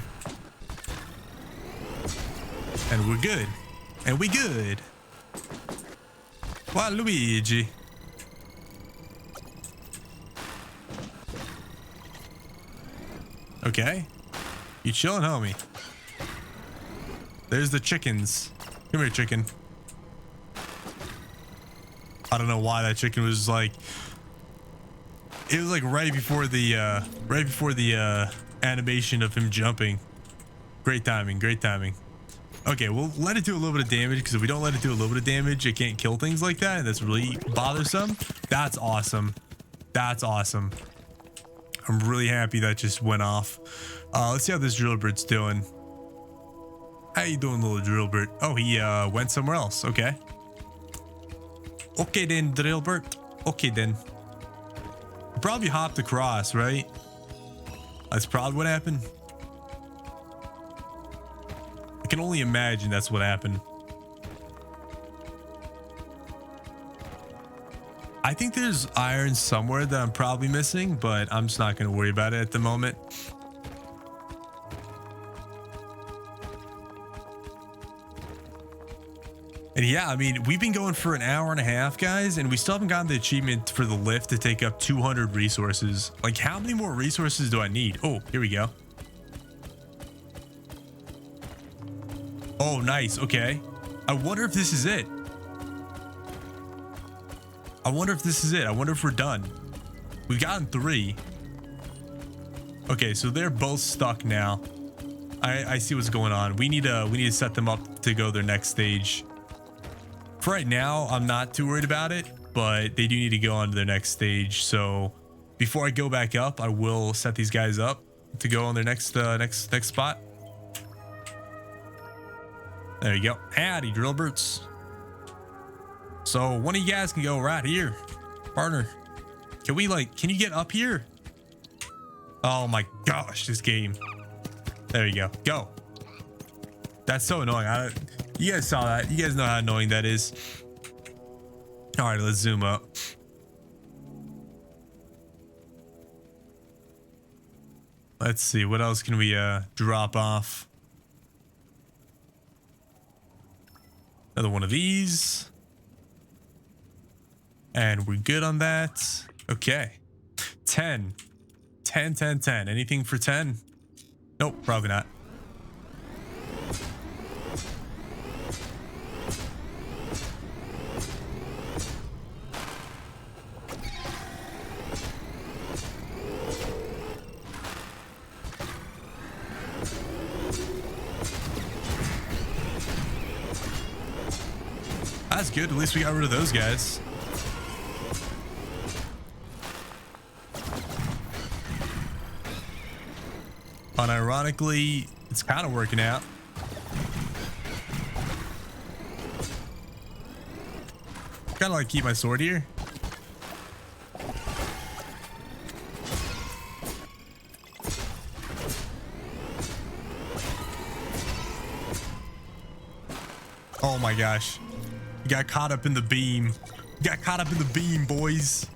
and we're good. And we good. Wow, Luigi. Okay, you chilling, homie? There's the chickens. Come here, chicken. I don't know why that chicken was like, it was like right before the animation of him jumping. Great timing, great timing. Okay, we'll let it do a little bit of damage, because if we don't let it do a little bit of damage, it can't kill things like that, and that's really bothersome. That's awesome. That's awesome. I'm really happy that just went off. Let's see how this Drillbird's doing. How you doing, little Drillbird? Oh, he went somewhere else. Okay. Okay then, Drillbird. Okay then. Probably hopped across, right? That's probably what happened. I can only imagine that's what happened. I think there's iron somewhere that I'm probably missing, but I'm just not going to worry about it at the moment. And yeah, I mean, we've been going for an hour and a half, guys, and we still haven't gotten the achievement for the lift to take up 200 resources. Like, how many more resources do I need? Oh, here we go. Oh, nice. Okay. I wonder if this is it. I wonder if this is it. I wonder if we're done. We've gotten 3. Okay, so they're both stuck now. I see what's going on. We need to set them up to go their next stage. For right now, I'm not too worried about it, but they do need to go on to their next stage. So before I go back up, I will set these guys up to go on their next spot. There you go. Howdy, Drillbirds. So one of you guys can go right here, partner. Can you get up here? Oh my gosh, this game. There you go. Go. That's so annoying. You guys saw that. You guys know how annoying that is. All right, let's zoom up. Let's see. What else can we drop off? Another one of these. And we're good on that. Okay. 10. 10, 10, 10. Anything for 10? Nope, probably not. good. At least we got rid of those guys. Unironically, it's kind of working out. Kind of like keep my sword here. Oh my gosh. You got caught up in the beam. You got caught up in the beam, boys.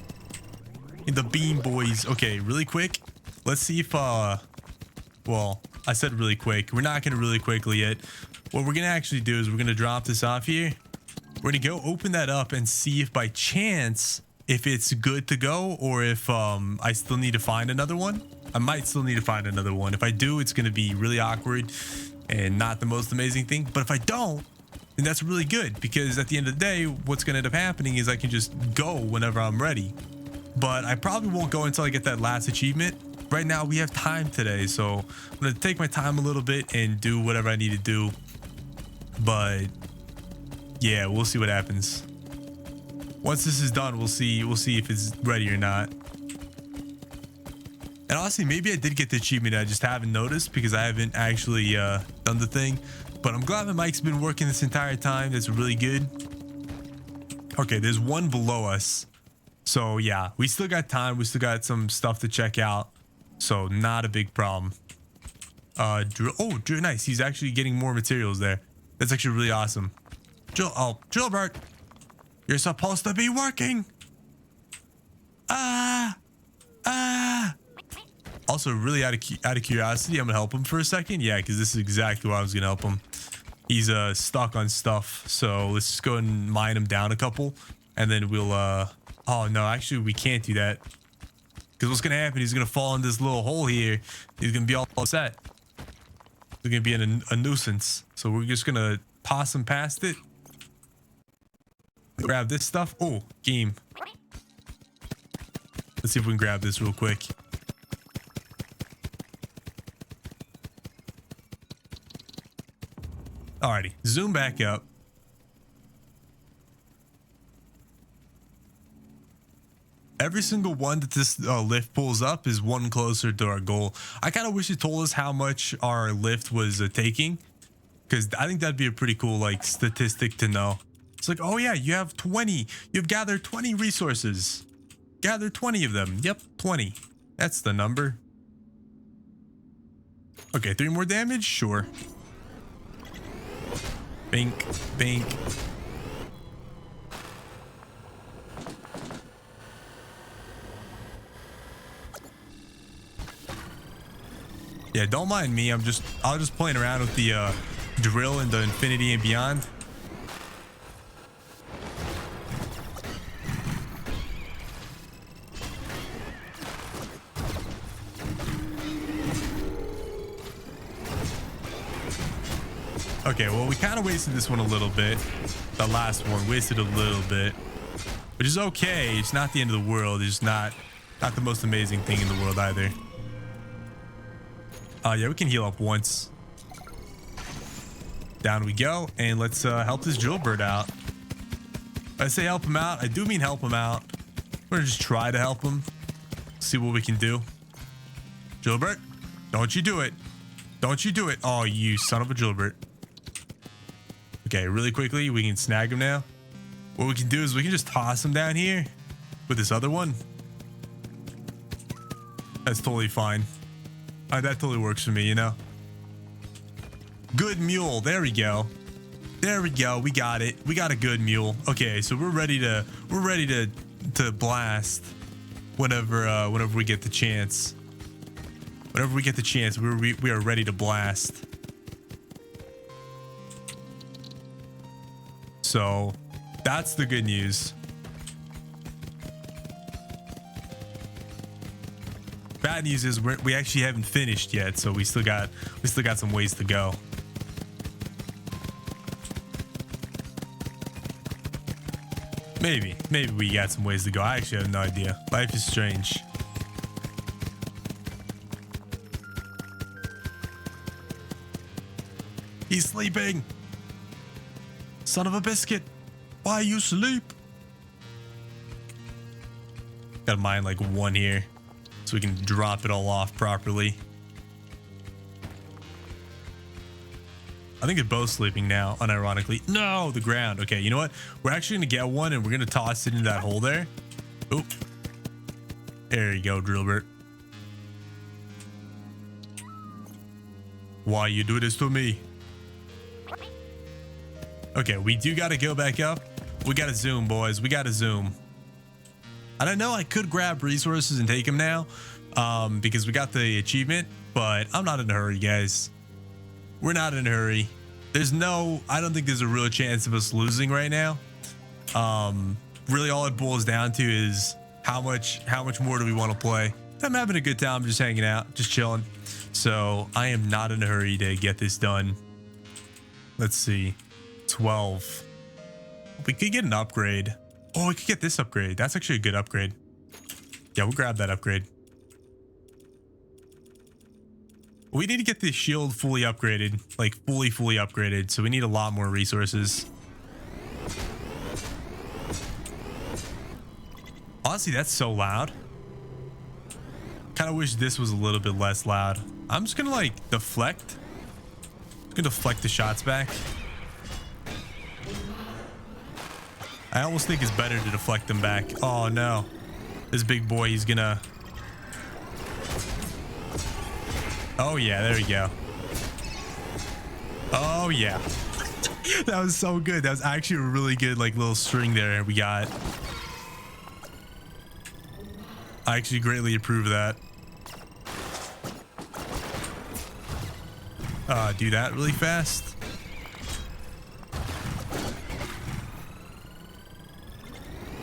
In the beam, boys. Okay, really quick. Let's see if, well, I said really quick. We're not going to really quickly yet. What we're going to actually do is we're going to drop this off here. We're going to go open that up and see if by chance, if it's good to go or if I still need to find another one. I might still need to find another one. If I do, it's going to be really awkward and not the most amazing thing. But if I don't, then that's really good because at the end of the day, what's going to end up happening is I can just go whenever I'm ready. But I probably won't go until I get that last achievement. Right now, we have time today, so I'm going to take my time a little bit and do whatever I need to do. But yeah, we'll see what happens. Once this is done, we'll see if it's ready or not. And honestly, maybe I did get the achievement. I just haven't noticed because I haven't actually done the thing. But I'm glad my mic's been working this entire time. That's really good. Okay, there's one below us. So yeah, we still got time. We still got some stuff to check out. So not a big problem. Drill. Oh, Drill, nice. He's actually getting more materials there. That's actually really awesome. Drill. Oh, Drillbert, you're supposed to be working. Also, really out of curiosity, I'm gonna help him for a second. Yeah, because this is exactly why I was gonna help him. He's stuck on stuff. So let's just go and mine him down a couple, and then we'll. Oh no, actually we can't do that. Because what's gonna happen? He's gonna fall in this little hole here. He's gonna be all upset. He's gonna be a nuisance. So we're just gonna toss him past it. Grab this stuff. Oh, game. Let's see if we can grab this real quick. Alrighty, zoom back up. Every single one that this lift pulls up is one closer to our goal. I kind of wish it told us how much our lift was taking, because I think that'd be a pretty cool like statistic to know. It's like, oh yeah, you have 20. You've gathered 20 resources. Gather 20 of them. Yep, 20. That's the number. Okay, 3 more damage? Sure. Bink, bink. Yeah, don't mind me. I'll just playing around with the drill and the infinity and beyond. Okay, well, we kind of wasted this one a little bit. The last one wasted a little bit, which is okay. It's not the end of the world. It's not the most amazing thing in the world either. Yeah, we can heal up once. Down we go, and let's help this Drillbird out. When I say help him out, I do mean help him out. We're gonna just try to help him. See what we can do. Drillbird, don't you do it. Don't you do it. Oh, you son of a Drillbird. Okay, really quickly, we can snag him now. What we can do is we can just toss him down here with this other one. That's totally fine. That totally works for me, you know. Good mule. There we go. There we go. We got it. We got a good mule. Okay, so we're ready to blast whenever we get the chance. Whenever we get the chance, we are ready to blast. So that's the good news. Bad news is we actually haven't finished yet, so we still got some ways to go. Maybe we got some ways to go. I actually have no idea. Life is strange. He's sleeping. Son of a biscuit. Why you sleep? Gotta mine like one here so we can drop it all off properly. I think they're both sleeping now, unironically. No, the ground. Okay, you know what? We're actually gonna get one and we're gonna toss it into that hole there. Oop. There you go, Drillbert. Why you do this to me? Okay, we do gotta go back up. We gotta zoom, boys. We gotta zoom. And I know I could grab resources and take them now, because we got the achievement, but I'm not in a hurry, guys. We're not in a hurry. I don't think there's a real chance of us losing right now. Really all it boils down to is how much more do we want to play? I'm having a good time just hanging out, just chilling. So I am not in a hurry to get this done. Let's see. 12. We could get an upgrade. Oh, we could get this upgrade. That's actually a good upgrade. Yeah, we'll grab that upgrade. We need to get this shield fully upgraded, like fully upgraded. So we need a lot more resources. Honestly, that's so loud. Kind of wish this was a little bit less loud. I'm just gonna like deflect. I'm gonna deflect the shots back. I almost think it's better to deflect them back. Oh no, this big boy, he's gonna. Oh yeah, there we go. Oh yeah. That was so good. That was actually a really good like little string there we got. I actually greatly approve of that. Do that really fast.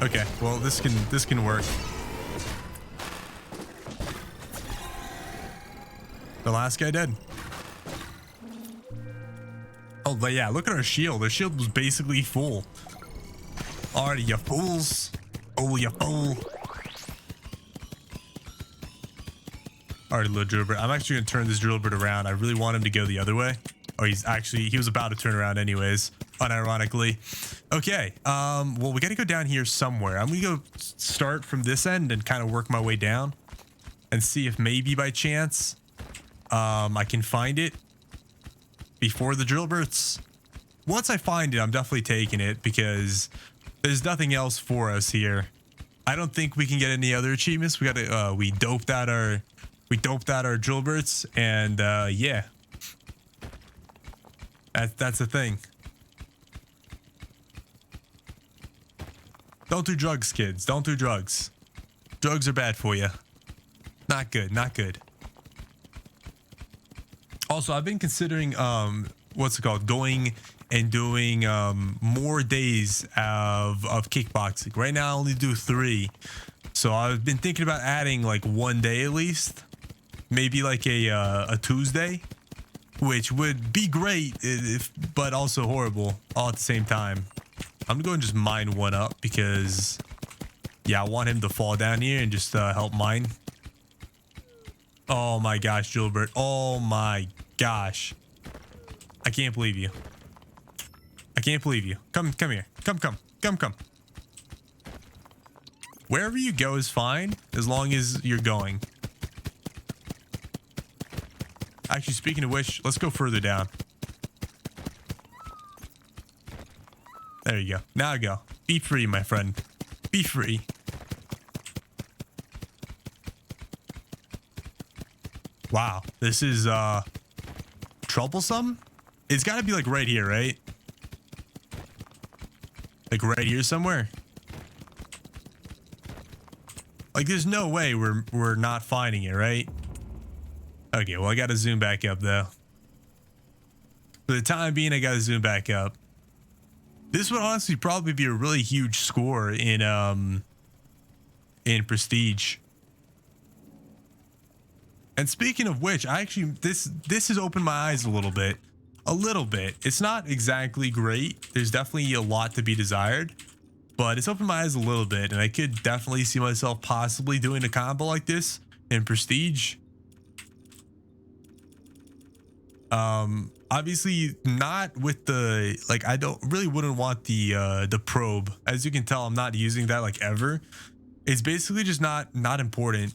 Okay, well this can work. The last guy dead. Oh, but yeah, look at our shield. Our shield was basically full. Alrighty, you fools. Oh, you fool. Alright, little Drillbert. I'm actually gonna turn this Drillbert around. I really want him to go the other way. Oh, he was about to turn around anyways, unironically. Okay, well, we gotta go down here somewhere. I'm gonna go start from this end and kind of work my way down and see if maybe by chance I can find it before the Drillberts. Once I find it, I'm definitely taking it because there's nothing else for us here. I don't think we can get any other achievements. We gotta we doped out our Drillberts, and yeah, that's the thing. Don't do drugs, kids. Don't do drugs. Drugs are bad for you. Not good. Not good. Also, I've been considering what's it called, going and doing more days of kickboxing. Right now I only do 3, so I've been thinking about adding like 1 day at least, maybe like a Tuesday, which would be great but also horrible all at the same time. I'm gonna go and just mine one up because yeah, I want him to fall down here and just help mine. Oh my gosh, Gilbert. Oh my gosh. I can't believe you. I can't believe you. Come here. Come. Wherever you go is fine as long as you're going. Actually, speaking of which, let's go further down. There you go. Now go. Be free, my friend. Be free. Wow, this is troublesome. It's got to be like right here, right? Like right here somewhere. Like there's no way we're not finding it, right? Okay, well I got to zoom back up though. For the time being, I got to zoom back up. This would honestly probably be a really huge score in Prestige. And speaking of which, I actually this has opened my eyes a little bit. It's not exactly great. There's definitely a lot to be desired, but it's opened my eyes a little bit, and I could definitely see myself possibly doing a combo like this in Prestige. Obviously not with the, like, I don't really wouldn't want the probe. As you can tell, I'm not using that like ever. It's basically just not important.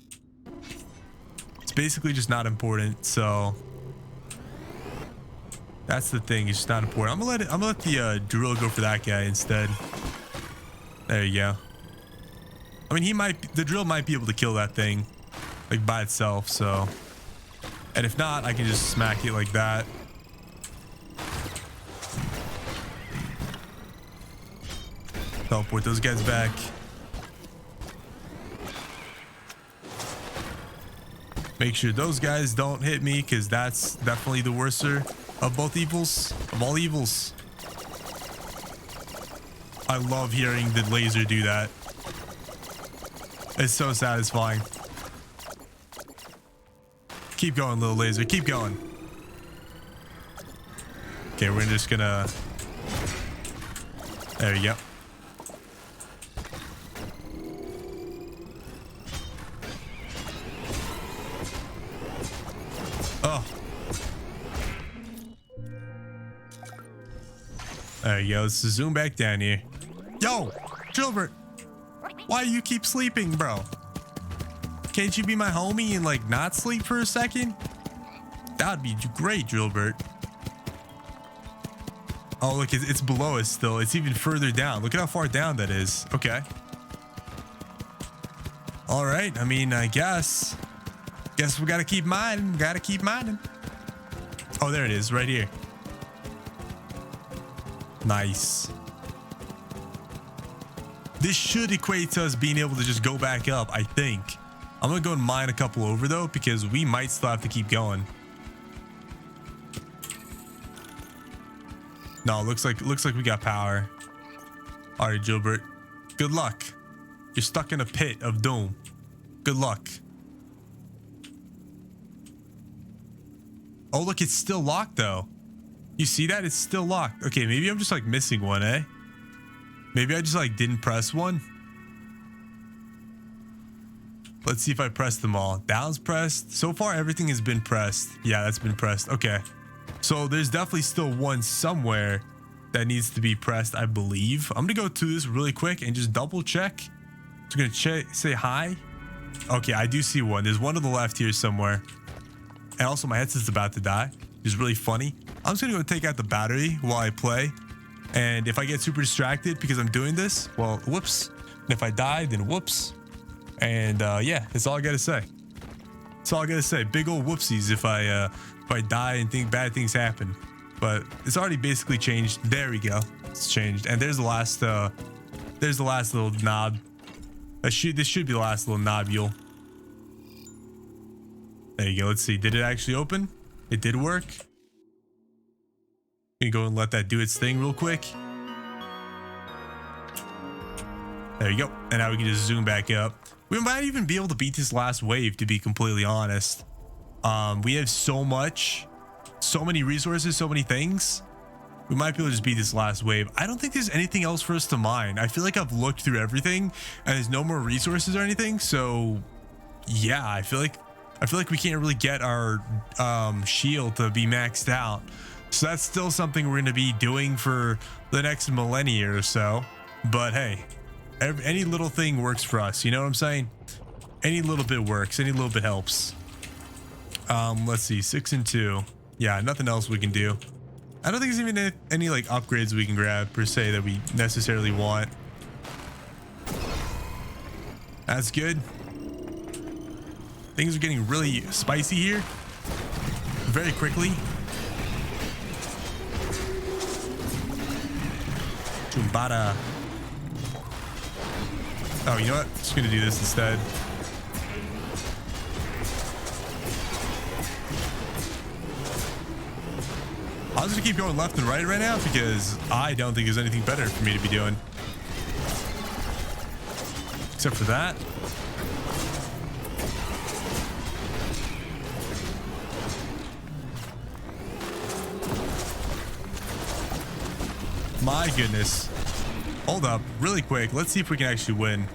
It's basically just not important. So that's the thing. It's just not important. I'm gonna let the drill go for that guy instead. There you go. I mean, the drill might be able to kill that thing like by itself. So, and if not, I can just smack it like that. Teleport those guys back. Make sure those guys don't hit me, because that's definitely the worser of both evils, of all evils. I love hearing the laser do that. It's so satisfying. Keep going, little laser. Keep going. Okay, we're just gonna... There you go. Oh. There you go. Let's zoom back down here. Yo, Gilbert. Why do you keep sleeping, bro? Can't you be my homie and like not sleep for a second? That'd be great, Gilbert. Oh, look, it's below us still. It's even further down. Look at how far down that is. Okay. All right. I mean, I guess we gotta keep mining. Gotta keep mining. Oh, there it is, right here. Nice. This should equate to us being able to just go back up, I think. I'm gonna go and mine a couple over though, because we might still have to keep going. No, looks like we got power. All right, Gilbert. Good luck. You're stuck in a pit of doom. Good luck. Oh, look, it's still locked though. You see that? It's still locked. Okay, maybe I'm just like missing one, eh? Maybe I just like didn't press one. Let's see if I pressed them all. Down's pressed. So far, everything has been pressed. Yeah, that's been pressed. Okay. So there's definitely still one somewhere that needs to be pressed, I believe. I'm gonna go to this really quick and just double check. Just gonna say hi. Okay, I do see one. There's one to the left here somewhere. And also my headset's about to die. It's really funny. I'm just gonna go take out the battery while I play. And if I get super distracted because I'm doing this, well, whoops. And if I die, then whoops. And yeah, that's all I gotta say. That's all I gotta say. Big old whoopsies if I die and think bad things happen. But it's already basically changed. There we go. It's changed. And there's the last little knob. This should be the last little nobule. There you go. Let's see. Did it actually open? It did work. You go and let that do its thing real quick. There you go. And now we can just zoom back up. We might even be able to beat this last wave, to be completely honest. We have so many resources, so many things. We might be able to just beat this last wave. I don't think there's anything else for us to mine. I feel like I've looked through everything and there's no more resources or anything. So yeah, I feel like we can't really get our shield to be maxed out. So that's still something we're going to be doing for the next millennia or so. But hey, any little thing works for us. You know what I'm saying? Any little bit works. Any little bit helps. Let's see. 6 and 2. Yeah, nothing else we can do. I don't think there's even any like upgrades we can grab per se that we necessarily want. That's good. Things are getting really spicy here very quickly. Chumbada. Oh, you know what? Just gonna do this instead. I'm just gonna keep going left and right now because I don't think there's anything better for me to be doing. Except for that. My goodness. Hold up, really quick. Let's see if we can actually win.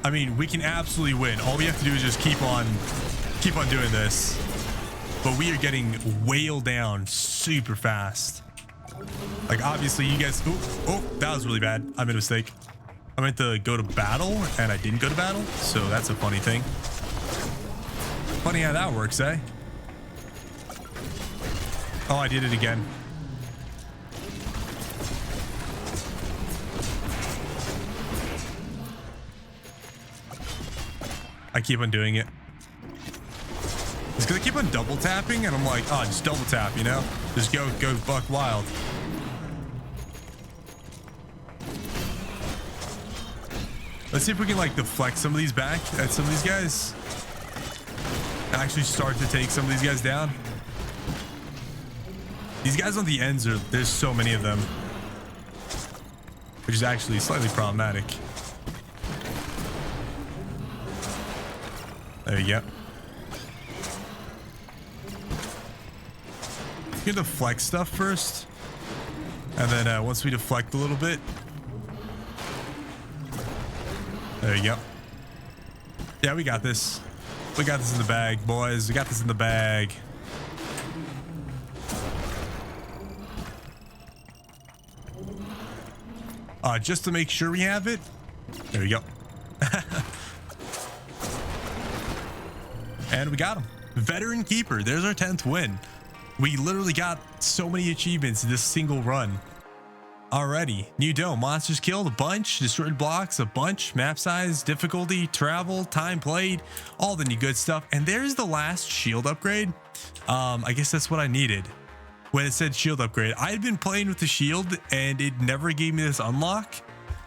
I mean, we can absolutely win. All we have to do is just keep on doing this. but we are getting whaled down super fast. Like, obviously, you guys... Oh, that was really bad. I made a mistake. I meant to go to battle, and I didn't go to battle, so that's a funny thing. Funny how that works, eh? Oh, I did it again. I keep on doing it. It's because I keep on double tapping, and I'm like, oh, just double tap, you know? Just go buck wild. Let's see if we can, like, deflect some of these back at some of these guys. Actually start to take some of these guys down. These guys on the ends are... There's so many of them. Which is actually slightly problematic. There you go. We're gonna deflect stuff first. And then once we deflect a little bit... There you go. Yeah, we got this. We got this in the bag, boys. We got this in the bag. Just to make sure we have it. There we go. And we got him. Veteran Keeper. There's our 10th win. We literally got so many achievements in this single run. Alrighty. New dome. Monsters killed a bunch. Destroyed blocks a bunch. Map size, difficulty, travel, time played, all the new good stuff. And there's the last shield upgrade. I guess that's what I needed when it said shield upgrade. I had been playing with the shield and it never gave me this unlock.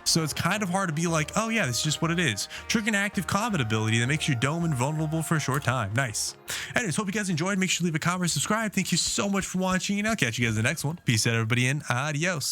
So it's kind of hard to be like, oh yeah, this is just what it is. Trigger an active combat ability that makes your dome invulnerable for a short time. Nice. Anyways, hope you guys enjoyed. Make sure to leave a comment, subscribe. Thank you so much for watching, and I'll catch you guys in the next one. Peace out, everybody, and adios.